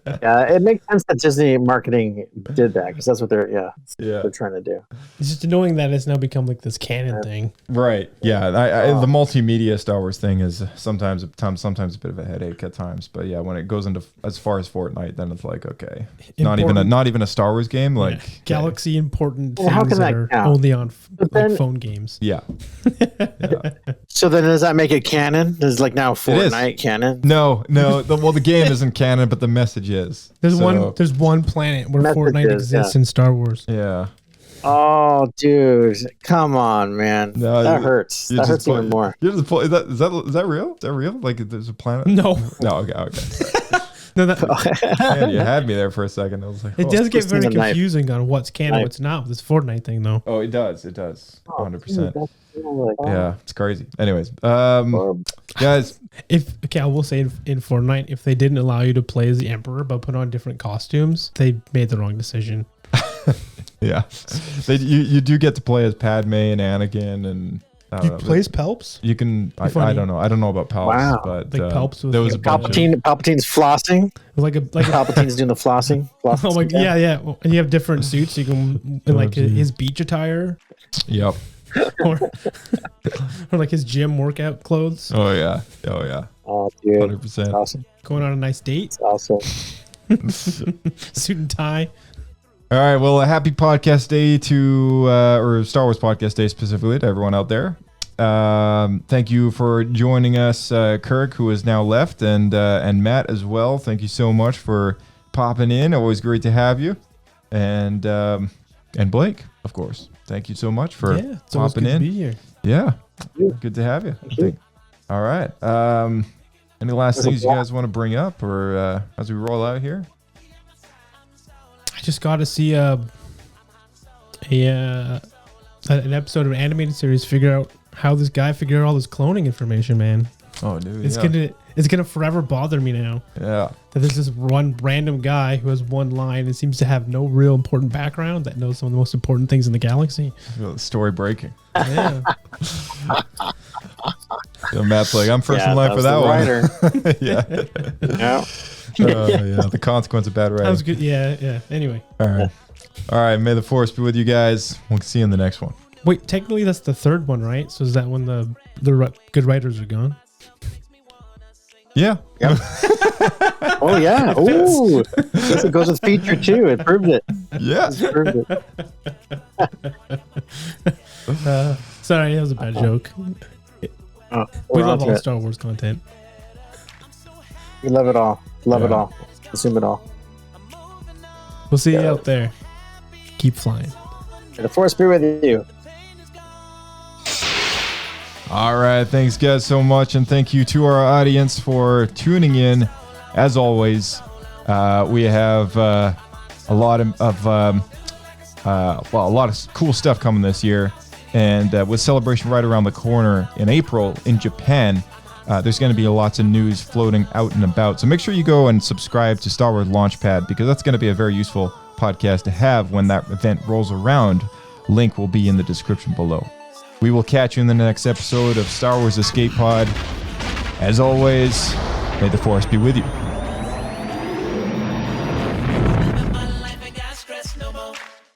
it makes sense that Disney marketing did that because that's what they're trying to do. It's just annoying that it's now become like this canon thing. Right. Yeah. The multimedia Star Wars thing is sometimes a bit of a headache at times. But yeah, when it goes into as far as Fortnite, then it's like, okay, not even a Star Wars game, like galaxy important things how can that that are count? only on phone games. Yeah. So then does that make it canon? Is like now Fortnite canon? No. The game isn't canon, but the message is. There's one planet where Fortnite exists in Star Wars. Yeah. Oh, dude, come on, man. No, that hurts. That hurts even more. Is that real? Is that real? Like, there's a planet? No. No. Okay. No, man, you had me there for a second. I was like, it does get very confusing on what's canon, what's not with this Fortnite thing, though. Oh, it does. 100%. Yeah, it's crazy. Anyways, guys, I will say in Fortnite, if they didn't allow you to play as the Emperor but put on different costumes, they made the wrong decision. Yeah, you do get to play as Padme and Anakin and. You play as Palps? You can. I don't know. I don't know about Palps, but like Palps there was a Palpatine's flossing. Like Palpatine's doing the flossing. Oh my god! Yeah. And you have different suits. You can like his beach attire. Yep. or like his gym workout clothes. Oh yeah. Oh dude, 100%. Awesome. Going on a nice date. Awesome. Suit and tie. All right. Well, a happy podcast day or Star Wars podcast day specifically to everyone out there. Thank you for joining us, Kirk, who has now left, and Matt as well. Thank you so much for popping in. Always great to have you, and Blake, of course. Thank you so much for popping in. To be here. Yeah, good to have you. All right. Any last things you guys want to bring up, or as we roll out here? I just got to see an episode of an animated series figure out how this guy figured out all this cloning information, man. Oh, dude, it's gonna forever bother me now. Yeah, that there's this one random guy who has one line and seems to have no real important background that knows some of the most important things in the galaxy. Story breaking. Yeah. Matt's like, I'm first in line for that one. Yeah. Yeah. The consequence of bad writing. That was good. Yeah. Anyway. All right. May the force be with you guys. We'll see you in the next one. Wait, technically that's the third one, right? So is that when the good writers are gone? Yeah. Oh yeah. Oh, it goes with feature too. It proved it. Yeah. It proved it. Sorry, that was a bad joke. We love all Star Wars content. We love it all. Love it all. Assume it all. We'll see you out there. Keep flying. May the force be with you. All right. Thanks, guys, so much. And thank you to our audience for tuning in. As always, we have a lot of cool stuff coming this year. And with Celebration right around the corner in April in Japan, there's going to be lots of news floating out and about. So make sure you go and subscribe to Star Wars Launchpad, because that's going to be a very useful podcast to have when that event rolls around. Link will be in the description below. We will catch you in the next episode of Star Wars Escape Pod. As always, may the Force be with you.